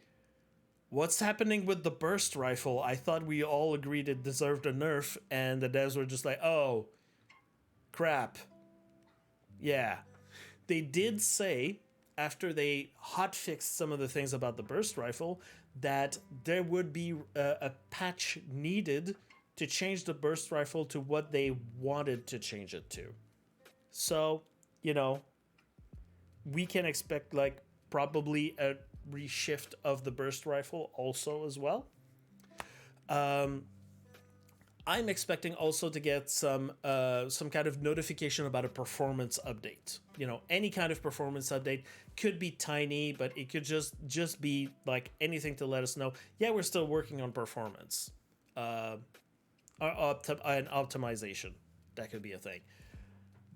what's happening with the burst rifle? I thought we all agreed it deserved a nerf, and the devs were just oh, crap. Yeah. They did say, after they hotfixed some of the things about the burst rifle, that there would be a patch needed to change the burst rifle to what they wanted to change it to. So, we can expect probably a reshift of the burst rifle also as well. I'm expecting also to get some kind of notification about a performance update. Any kind of performance update could be tiny, but it could just be anything to let us know, yeah, we're still working on performance. And optimization. That could be a thing.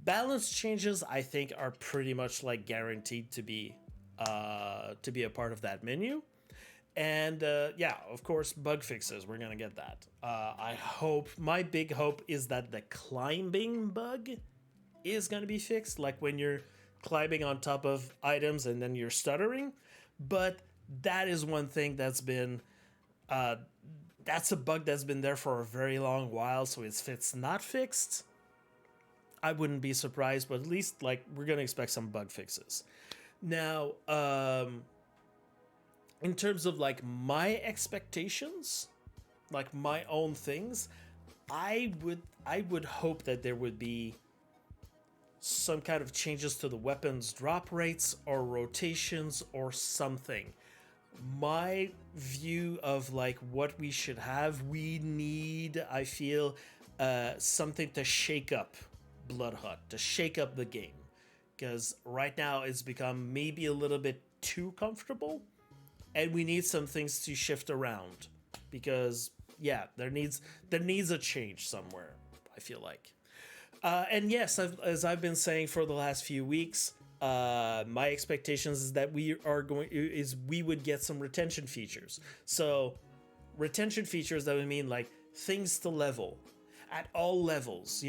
Balance changes, I think, are pretty much guaranteed to be a part of that menu. And yeah, of course, bug fixes. We're gonna get that. My big hope is that the climbing bug is gonna be fixed, when you're climbing on top of items and then you're stuttering. But that is one thing that's been That's a bug that's been there for a very long while, so if it's not fixed, I wouldn't be surprised, but at least like we're gonna expect some bug fixes. Now, in terms of like my expectations, like my own things, I would hope that there would be some kind of changes to the weapons drop rates or rotations or something. My view of like what we should have, we need, I feel, something to shake up Bloodhunt, to shake up the game, because right now it's become maybe a little bit too comfortable, and we need some things to shift around, because yeah, there needs a change somewhere, I feel like. And yes, as I've been saying for the last few weeks, my expectations is that we would get some retention features. So retention features, that would mean like things to level at all levels.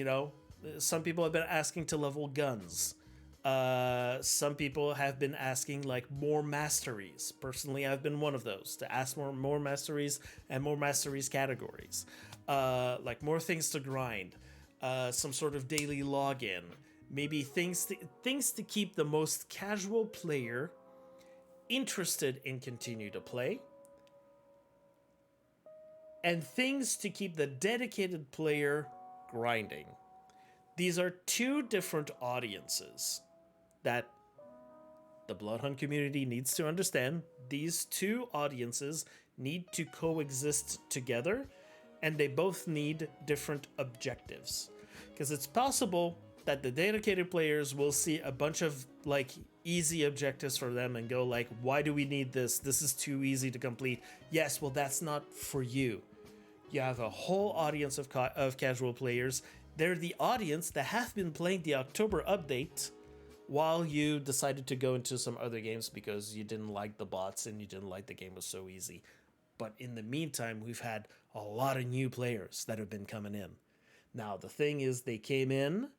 Some people have been asking to level guns. Some people have been asking like more masteries. Personally, I've been one of those, to ask more masteries and more masteries categories. Like more things to grind, some sort of daily login, maybe things to keep the most casual player interested in continue to play, and things to keep the dedicated player grinding. These are two different audiences that the Bloodhunt community needs to understand. These two audiences need to coexist together, and they both need different objectives. Because it's possible that the dedicated players will see a bunch of like easy objectives for them and go like, why do we need this? This is too easy to complete. Yes, well, that's not for you. You have a whole audience of casual players. They're the audience that have been playing the October update while you decided to go into some other games because you didn't like the bots and you didn't like the game was so easy. But in the meantime, we've had a lot of new players that have been coming in. Now, the thing is, they came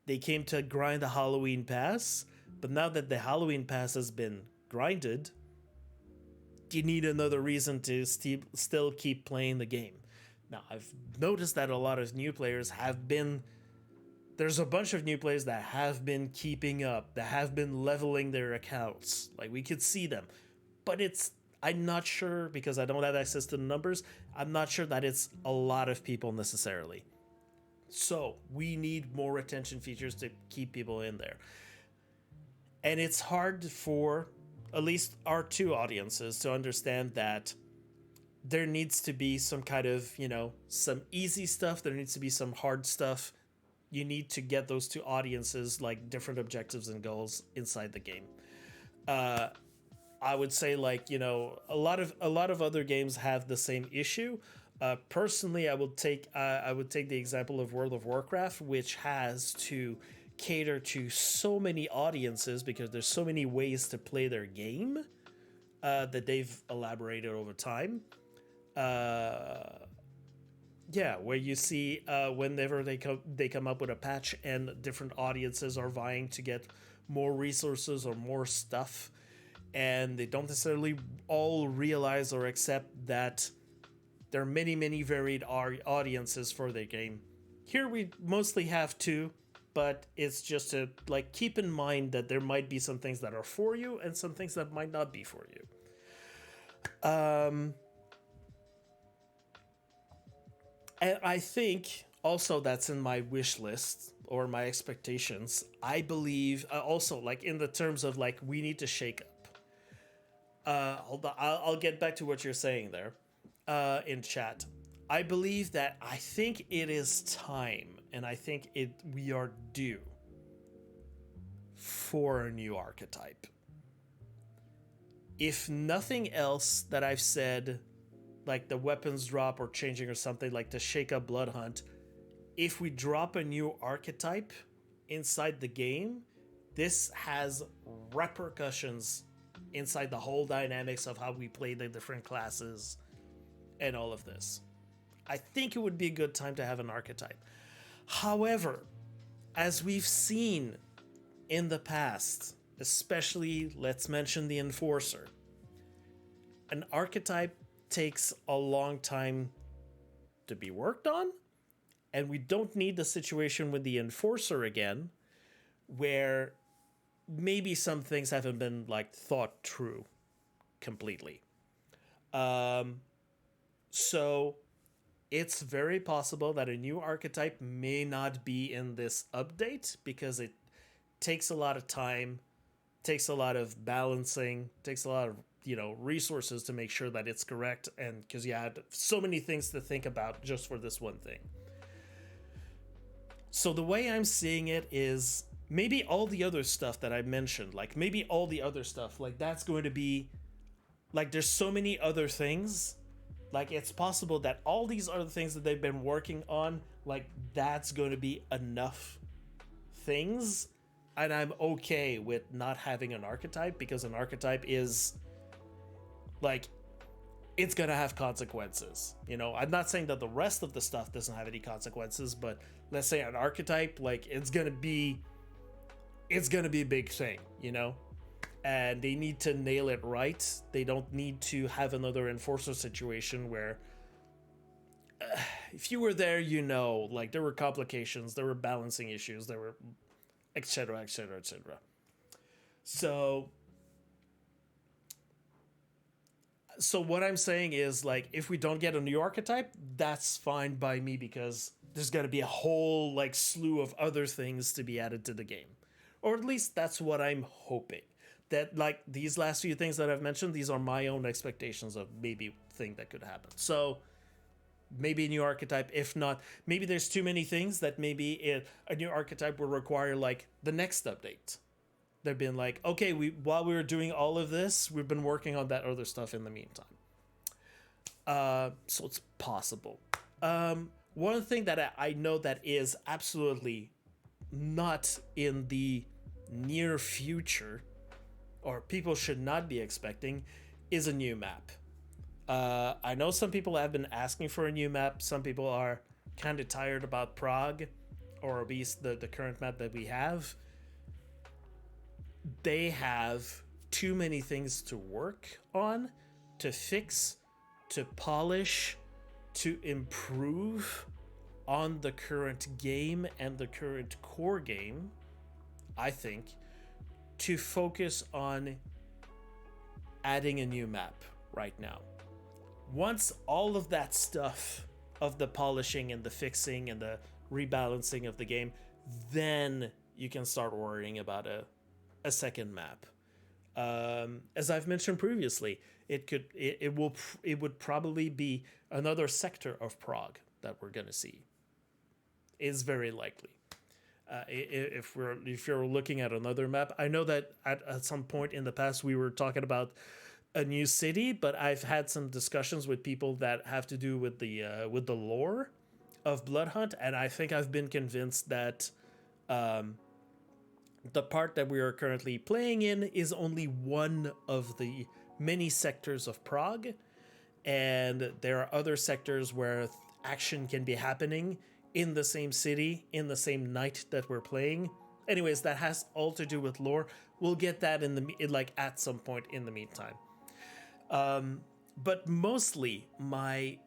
to grind the Halloween Pass, but now that the Halloween Pass has been grinded, you need another reason to still keep playing the game. Now, I've noticed that a lot of new players there's a bunch of new players that have been keeping up, that have been leveling their accounts. Like, we could see them. But I'm not sure, because I don't have access to the numbers, I'm not sure that it's a lot of people necessarily. So, we need more retention features to keep people in there. And it's hard for at least our two audiences to understand that there needs to be some kind of, some easy stuff, there needs to be some hard stuff. You need to get those two audiences like different objectives and goals inside the game. I would say like, a lot of other games have the same issue. Personally, I would take the example of World of Warcraft, which has to cater to so many audiences because there's so many ways to play their game that they've elaborated over time. Where you see whenever they come up with a patch and different audiences are vying to get more resources or more stuff, and they don't necessarily all realize or accept that there are many, many varied audiences for their game. Here we mostly have two, but it's just to like keep in mind that there might be some things that are for you and some things that might not be for you. And I think also that's in my wish list or my expectations. I believe also like in the terms of like we need to shake up. Hold on, I'll get back to what you're saying there in chat. I believe that I think it is time, and I think we are due for a new archetype. If nothing else that I've said, like the weapons drop or changing or something, like to shake up Bloodhunt, if we drop a new archetype inside the game, this has repercussions inside the whole dynamics of how we play the different classes and all of this. I think it would be a good time to have an archetype. However, as we've seen in the past, especially let's mention the Enforcer, an archetype takes a long time to be worked on, and we don't need the situation with the enforcer again, where maybe some things haven't been like thought through completely. So it's very possible that a new archetype may not be in this update because it takes a lot of time, takes a lot of balancing, takes a lot of resources to make sure that it's correct, and because you had so many things to think about just for this one thing. So the way I'm seeing it is maybe all the other stuff that I mentioned, like maybe all the other stuff, like that's going to be like there's so many other things, like it's possible that all these other things that they've been working on, like that's going to be enough things, and I'm okay with not having an archetype, because an archetype is like, it's gonna have consequences. I'm not saying that the rest of the stuff doesn't have any consequences, but let's say an archetype, like it's gonna be a big thing, and they need to nail it right. They don't need to have another enforcer situation where if you were there, like there were complications, there were balancing issues, there were etc, etc, etc. So what I'm saying is, like, if we don't get a new archetype, that's fine by me, because there's going to be a whole like slew of other things to be added to the game. Or at least that's what I'm hoping. That like these last few things that I've mentioned, these are my own expectations of maybe thing that could happen. So maybe a new archetype. If not, maybe there's too many things that maybe a new archetype will require like the next update. They've been like, okay, while we were doing all of this, we've been working on that other stuff in the meantime. So it's possible. One thing that I know that is absolutely not in the near future, or people should not be expecting, is a new map. I know some people have been asking for a new map. Some people are kind of tired about Prague, or at least the current map that we have. They have too many things to work on, to fix, to polish, to improve on the current game and the current core game, I think, to focus on adding a new map right now. Once all of that stuff of the polishing and the fixing and the rebalancing of the game, then you can start worrying about a second map. As I've mentioned previously, it would probably be another sector of Prague that we're gonna see. Is very likely. If you're looking at another map, I know that at some point in the past we were talking about a new city, but I've had some discussions with people that have to do with the lore of Bloodhunt, and I think I've been convinced that the part that we are currently playing in is only one of the many sectors of Prague, and there are other sectors where action can be happening in the same city, in the same night that we're playing. Anyways, that has all to do with lore. We'll get that at some point in the meantime. But mostly my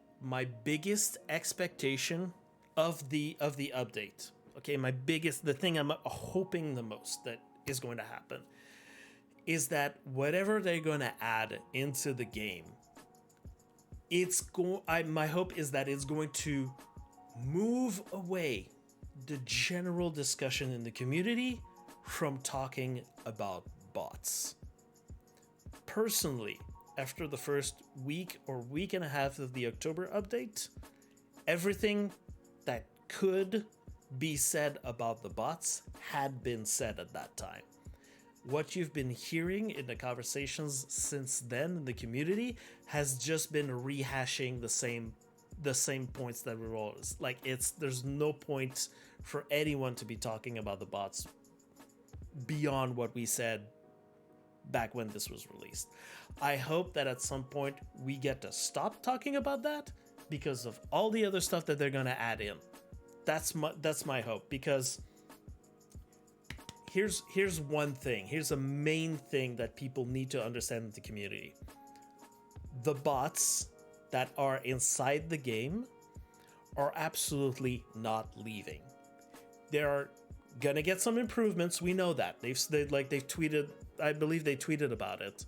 biggest expectation of the update, okay, the thing I'm hoping the most that is going to happen, is that whatever they're going to add into the game, my hope is that it's going to move away the general discussion in the community from talking about bots. Personally, after the first week or week and a half of the October update, everything that could be said about the bots had been said at that time. What you've been hearing in the conversations since then in the community has just been rehashing the same points that we're always like. There's no point for anyone to be talking about the bots beyond what we said back when this was released. I hope that at some point we get to stop talking about that because of all the other stuff that they're going to add in. That's my hope, because here's one thing. Here's a main thing that people need to understand in the community. The bots that are inside the game are absolutely not leaving. They're gonna get some improvements. We know that they've tweeted. I believe they tweeted about it,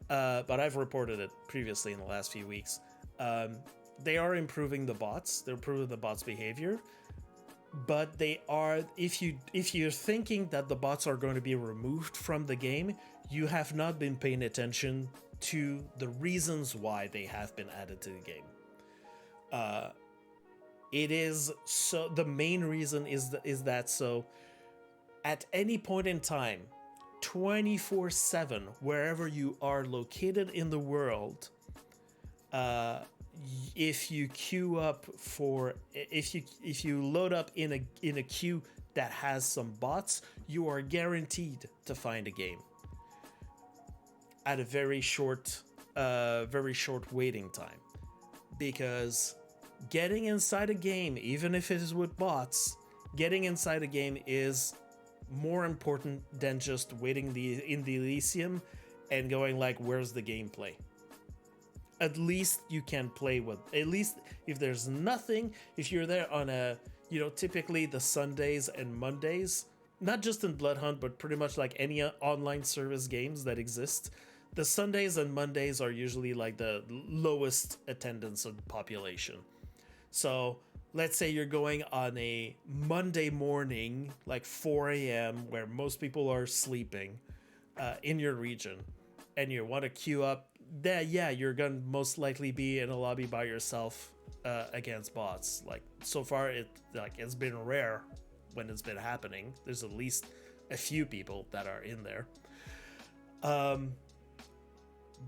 but I've reported it previously in the last few weeks. They are improving the bots. They're improving the bots' behavior, but they are. If you're thinking that the bots are going to be removed from the game, you have not been paying attention to the reasons why they have been added to the game. It is so. The main reason is that so at any point in time, 24/7, wherever you are located in the world, if you queue up for if you load up in a queue that has some bots, you are guaranteed to find a game at a very short waiting time, because getting inside a game, even if it is with bots, getting inside a game is more important than just waiting in the Elysium and going like, where's the gameplay? At least you can play with, at least if there's nothing, if you're there on a, typically the Sundays and Mondays, not just in Bloodhunt, but pretty much like any online service games that exist, the Sundays and Mondays are usually like the lowest attendance of the population. So let's say you're going on a Monday morning, like 4 a.m., where most people are sleeping in your region, and you want to queue up, you're going to most likely be in a lobby by yourself against bots. Like, so far, it's been rare when it's been happening. There's at least a few people that are in there.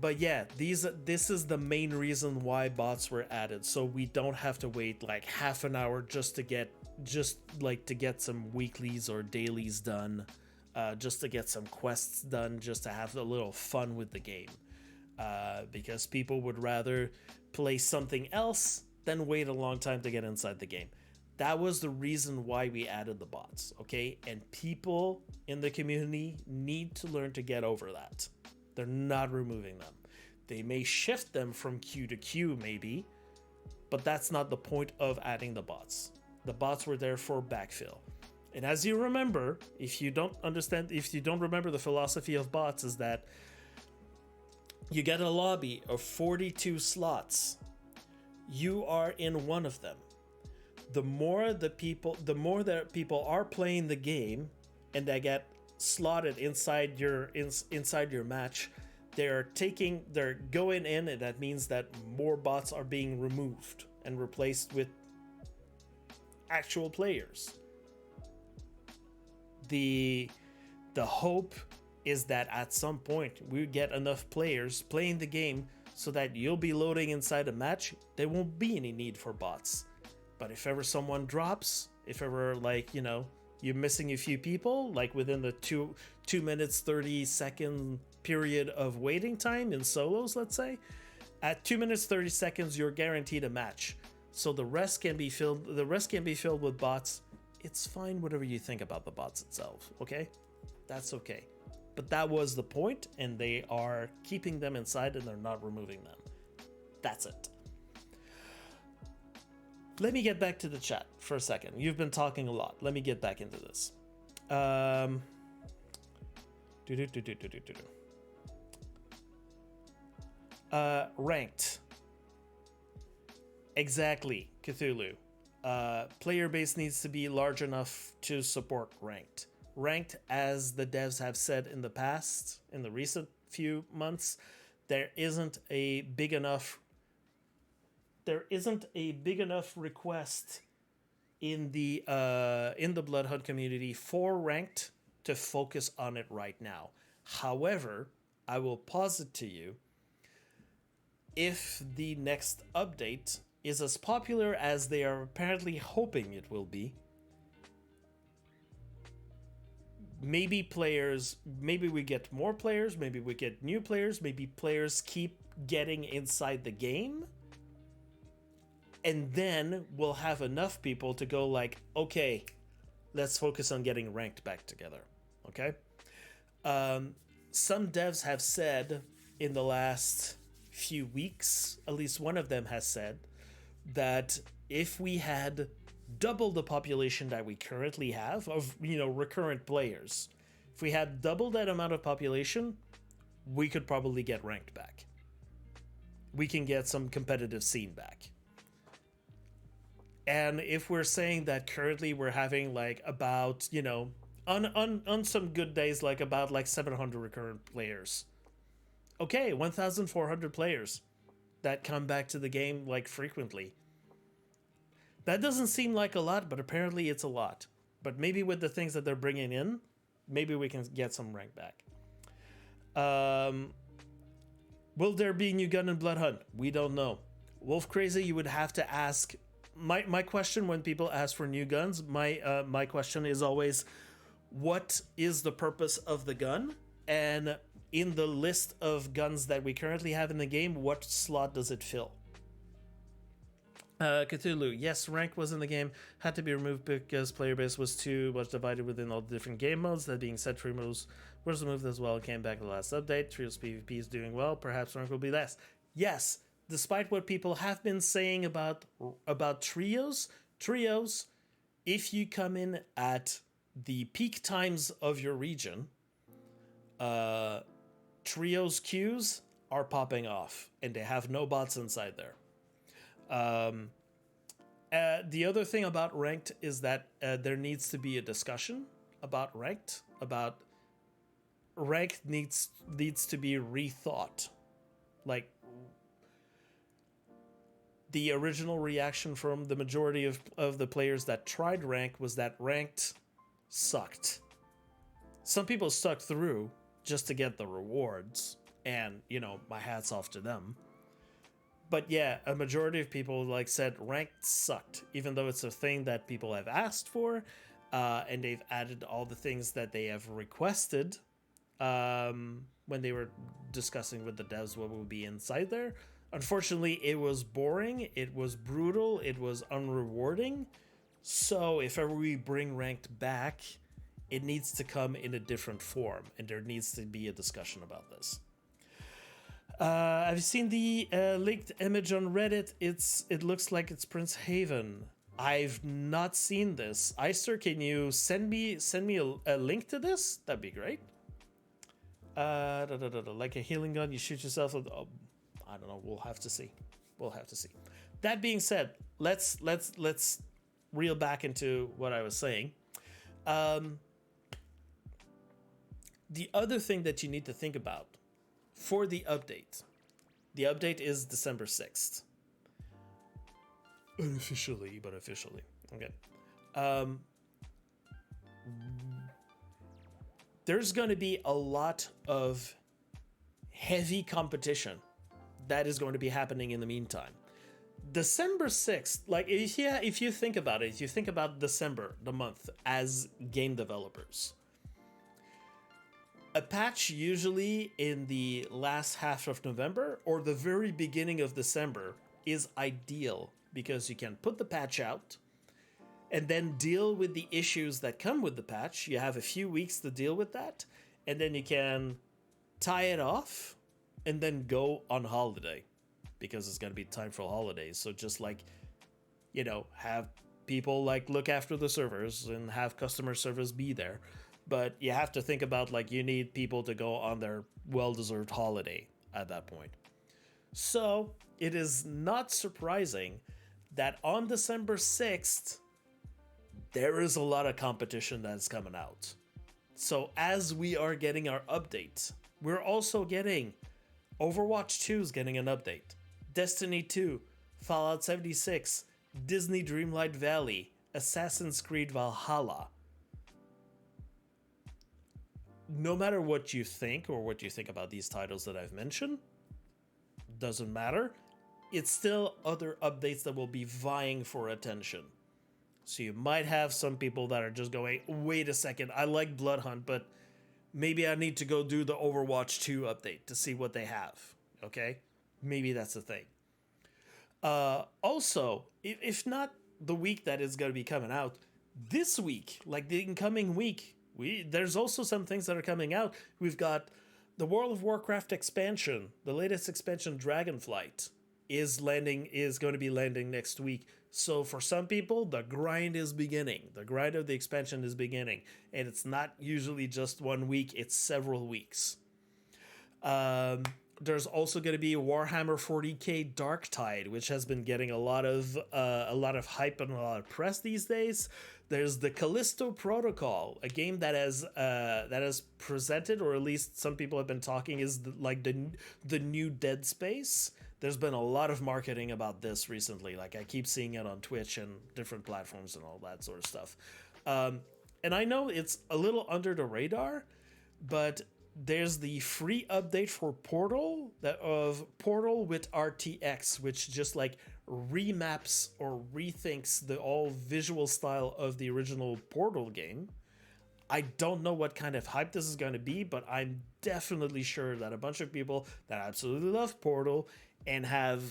But yeah, this is the main reason why bots were added, so we don't have to wait like half an hour just to get some weeklies or dailies done, just to get some quests done, just to have a little fun with the game, because people would rather play something else than wait a long time to get inside the game. That was the reason why we added the bots, okay? And people in the community need to learn to get over that. They're not removing them. They may shift them from queue to queue, maybe, but that's not the point of adding the bots. The bots were there for backfill. And as you remember, if you don't remember the philosophy of bots, is that you get a lobby of 42 slots. You are in one of them. The more that people are playing the game and they get slotted inside your match, they're going in, and that means that more bots are being removed and replaced with actual players. The hope is that at some point we get enough players playing the game so that you'll be loading inside a match, there won't be any need for bots. But if ever someone drops, if ever you're missing a few people, like within the 2 minutes 30-second period of waiting time in solos, let's say, at 2 minutes 30 seconds you're guaranteed a match. So the rest can be filled with bots. It's fine whatever you think about the bots itself, okay? That's okay. But that was the point, and they are keeping them inside and they're not removing them. That's it. Let me get back to the chat for a second. You've been talking a lot. Let me get back into this. Ranked. Exactly, Cthulhu. Player base needs to be large enough to support ranked. Ranked, as the devs have said in the past, in the recent few months, there isn't a big enough request in the Bloodhunt community for ranked to focus on it right now. However, I will posit to you, if the next update is as popular as they are apparently hoping it will be, maybe we get more players, maybe we get new players, maybe players keep getting inside the game, and then we'll have enough people to go like, okay, let's focus on getting ranked back together, okay? Some devs have said in the last few weeks, at least one of them has said that if we had double the population that we currently have of, recurrent players, if we had double that amount of population, we could probably get ranked back. We can get some competitive scene back. And if we're saying that currently we're having like about, on some good days, like about like 700 recurrent players. Okay, 1,400 players that come back to the game like frequently. That doesn't seem like a lot, but apparently it's a lot. But maybe with the things that they're bringing in, maybe we can get some rank back. Will there be new gun in Bloodhunt? We don't know. Wolf Crazy, you would have to ask. My question when people ask for new guns, my question is always, what is the purpose of the gun? And in the list of guns that we currently have in the game, what slot does it fill? Cthulhu, yes, rank was in the game, had to be removed because player base was too much divided within all the different game modes. That being said, Tree moves was removed as well, came back in the last update. Trios PvP is doing well, perhaps rank will be less. Yes, despite what people have been saying about trios, if you come in at the peak times of your region, trios queues are popping off, and they have no bots inside there. The other thing about ranked is that there needs to be a discussion about ranked. Ranked needs to be rethought. Like, the original reaction from the majority of the players that tried ranked was that ranked sucked. Some people stuck through just to get the rewards, and my hat's off to them. But yeah, a majority of people said ranked sucked, even though it's a thing that people have asked for, and they've added all the things that they have requested when they were discussing with the devs what would be inside there. Unfortunately, it was boring, it was brutal, it was unrewarding. So if ever we bring ranked back, it needs to come in a different form, and there needs to be a discussion about this. Have you seen the leaked image on Reddit? It looks like it's Prince Haven. I've not seen this. Eister, can you send me a link to this? That'd be great. Like a healing gun, you shoot yourself with. Oh, I don't know. We'll have to see. That being said, let's reel back into what I was saying. The other thing that you need to think about for the update is December 6th. Unofficially, but officially. Okay. There's going to be a lot of heavy competition that is going to be happening in the meantime. December 6th, if you think about it, if you think about December, the month, as game developers, a patch usually in the last half of November or the very beginning of December is ideal because you can put the patch out and then deal with the issues that come with the patch. You have a few weeks to deal with that, and then you can tie it off and then go on holiday because it's going to be time for holidays. So just have people look after the servers and have customer service be there. But you have to think about you need people to go on their well-deserved holiday at that point. So it is not surprising that on December 6th, there is a lot of competition that's coming out. So as we are getting our update, we're also getting Overwatch 2 is getting an update. Destiny 2, Fallout 76, Disney Dreamlight Valley, Assassin's Creed Valhalla. No matter what you think or what you think about these titles that I've mentioned, doesn't matter. It's still other updates that will be vying for attention. So you might have some people that are just going, wait a second, I like Bloodhunt, but maybe I need to go do the Overwatch 2 update to see what they have. Okay? Maybe that's the thing. Also, if not the week that is going to be coming out, this week, the incoming week, there's also some things that are coming out. We've got the World of Warcraft expansion, the latest expansion, Dragonflight, is going to be landing next week. So for some people, the grind is beginning. The grind of the expansion is beginning, and it's not usually just 1 week; it's several weeks. There's also going to be Warhammer 40k Darktide, which has been getting a lot of hype and a lot of press these days. There's the Callisto Protocol, a game that has presented, or at least some people have been talking, is the new Dead Space. There's been a lot of marketing about this recently. Like, I keep seeing it on Twitch and different platforms and all that sort of stuff. And I know it's a little under the radar, but there's the free update for Portal of Portal with RTX, which just like remaps or rethinks the all visual style of the original Portal game. I don't know what kind of hype this is going to be, but I'm definitely sure that a bunch of people that absolutely love Portal and have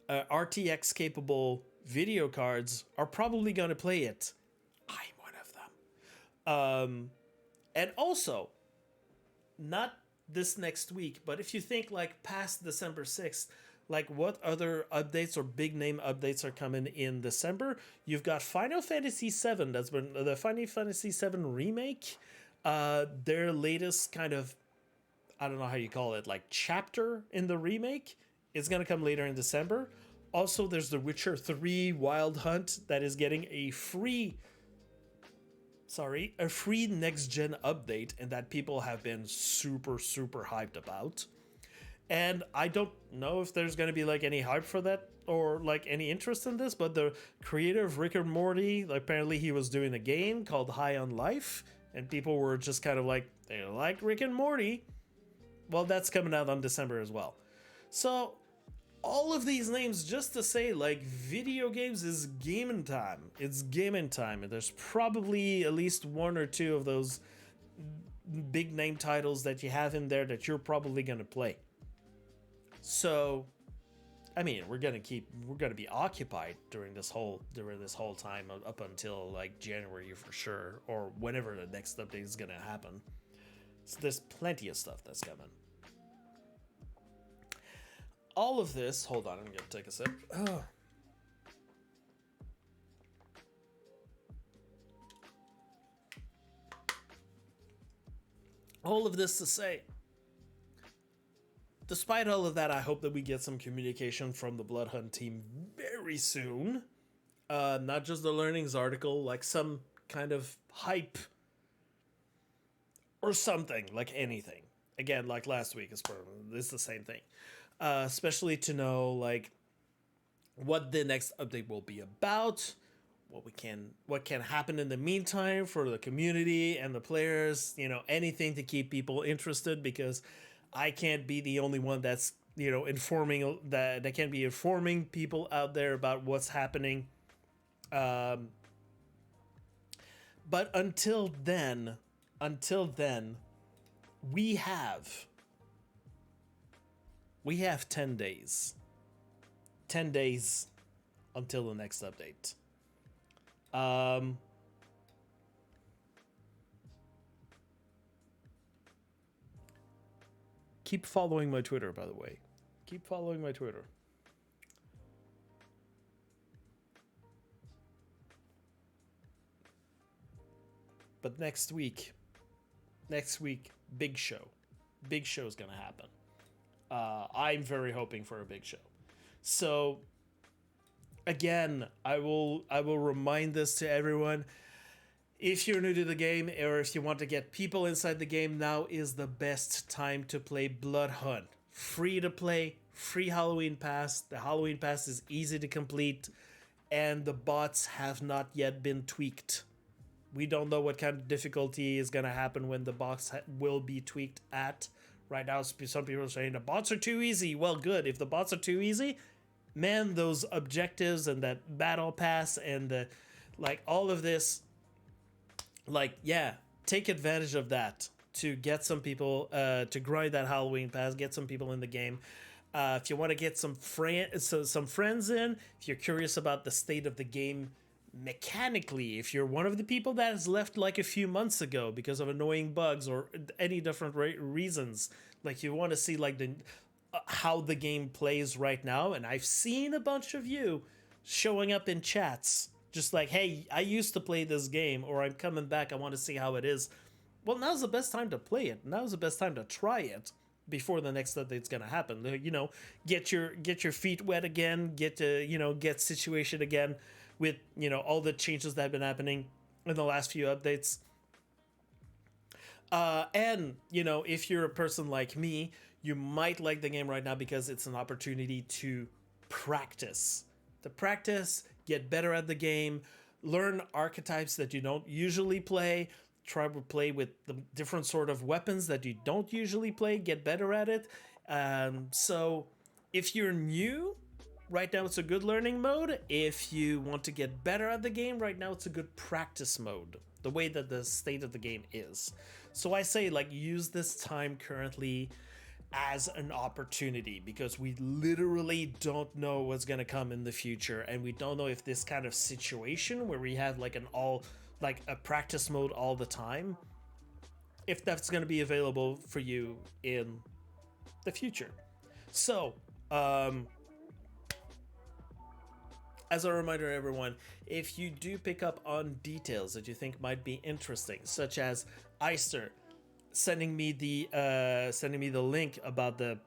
RTX capable video cards are probably going to play it. I'm one of them. And also, not this next week, but if you think like past December 6th, like what other updates or big name updates are coming in December? You've got Final Fantasy VII. That's been the Final Fantasy VII remake. Their latest kind of, I don't know how you call it, like chapter in the remake is going to come later in December. Also, there's The Witcher 3 Wild Hunt that is getting a free next gen update, and that people have been super hyped about. And I don't know if there's going to be like any hype for that or like any interest in this, but the creator of Rick and Morty, apparently he was doing a game called High on Life, and people were just kind of like, they like Rick and Morty. Well, that's coming out on December as well. So all of these names just to say, like, video games is gaming time. It's gaming time, and there's probably at least one or two of those big name titles that you have in there that you're probably going to play. So, I mean, we're gonna be occupied during this whole time up until like January for sure, or whenever the next update is gonna happen. So there's plenty of stuff that's coming. All of this, hold on, I'm gonna take a sip. Oh. All of this to say, despite all of that, I hope that we get some communication from the Bloodhunt team very soon. Not just the learnings article, like some kind of hype or something, like anything. Again, like last week, it's the same thing. Especially to know like what the next update will be about, what can happen in the meantime for the community and the players, anything to keep people interested, because I can't be the only one that's, informing that can't be informing people out there about what's happening. But until then, we have 10 days. 10 days until the next update. Keep following my Twitter, by the way. Keep following my Twitter. But next week, big show. Big show is going to happen. I'm very hoping for a big show. So, again, I will remind this to everyone. If you're new to the game, or if you want to get people inside the game, now is the best time to play Bloodhunt. Free to play, free Halloween Pass. The Halloween Pass is easy to complete, and the bots have not yet been tweaked. We don't know what kind of difficulty is going to happen when the bots will be tweaked at. Right now, some people are saying the bots are too easy. Well, good. If the bots are too easy, man, those objectives and that battle pass and all of this, take advantage of that to get some people to grind that Halloween Pass, get some people in the game. If you want to get some friends in, if you're curious about the state of the game mechanically, if you're one of the people that has left like a few months ago because of annoying bugs or any different reasons, like you want to see like the how the game plays right now, and I've seen a bunch of you showing up in chats just like, hey, I used to play this game, or I'm coming back, I want to see how it is. Well, now's the best time to play it. Now's the best time to try it before the next update's gonna happen. You know, get your feet wet again, get situation again with, you know, all the changes that have been happening in the last few updates. And, you know, if you're a person like me, you might like the game right now because it's an opportunity to practice. Get better at the game, learn archetypes that you don't usually play, try to play with the different sort of weapons that you don't usually play, get better at it. So if you're new, right now it's a good learning mode. If you want to get better at the game, right now it's a good practice mode, the way that the state of the game is. So I say, like, use this time currently as an opportunity, because we literally don't know what's going to come in the future, and we don't know if this kind of situation where we have like a practice mode all the time, if that's going to be available for you in the future. So as a reminder, everyone, if you do pick up on details that you think might be interesting, such as Eyster sending me the link about the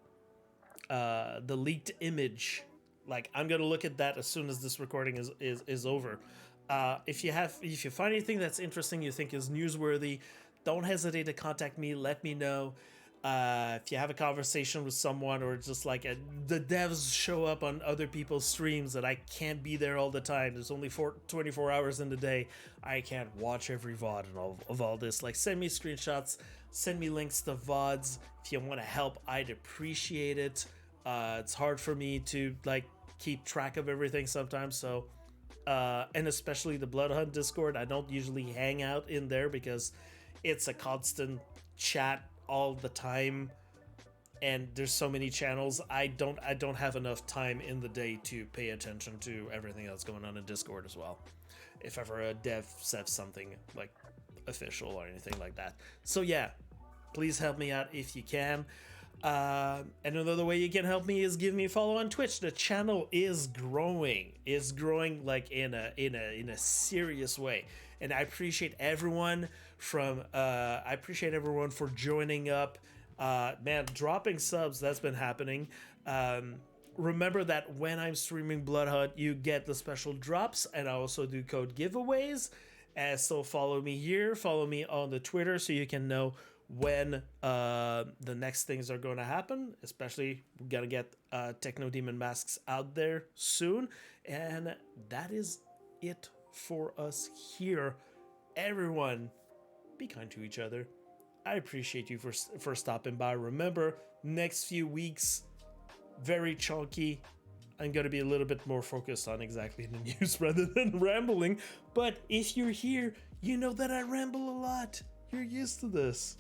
leaked image, like, I'm gonna look at that as soon as this recording is over. If you find anything that's interesting, you think is newsworthy, don't hesitate to contact me. Let me know. If you have a conversation with someone, or just like the devs show up on other people's streams that I can't be there all the time. There's only 24 hours in the day. I can't watch every VOD and of all this. Like, send me screenshots, send me links to VODs. If you want to help, I'd appreciate it. It's hard for me to like keep track of everything sometimes. So, and especially the Bloodhunt Discord, I don't usually hang out in there because it's a constant chat all the time, and there's so many channels. I don't have enough time in the day to pay attention to everything that's going on in Discord as well, if ever a dev says something like official or anything like that. So yeah, please help me out if you can. And another way you can help me is give me a follow on Twitch. The channel is growing like in a serious way, and I appreciate everyone for joining up. Man, dropping subs, that's been happening. Remember that when I'm streaming Bloodhunt, you get the special drops, and I also do code giveaways. So follow me here, follow me on the Twitter, so you can know when the next things are going to happen. Especially, we're gonna get Techno Demon Masks out there soon. And that is it for us here. Everyone, be kind to each other. I appreciate you for stopping by. Remember, next few weeks, very chunky. I'm going to be a little bit more focused on exactly the news rather than rambling. But if you're here, you know that I ramble a lot. You're used to this.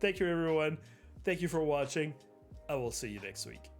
Thank you, everyone. Thank you for watching. I will see you next week.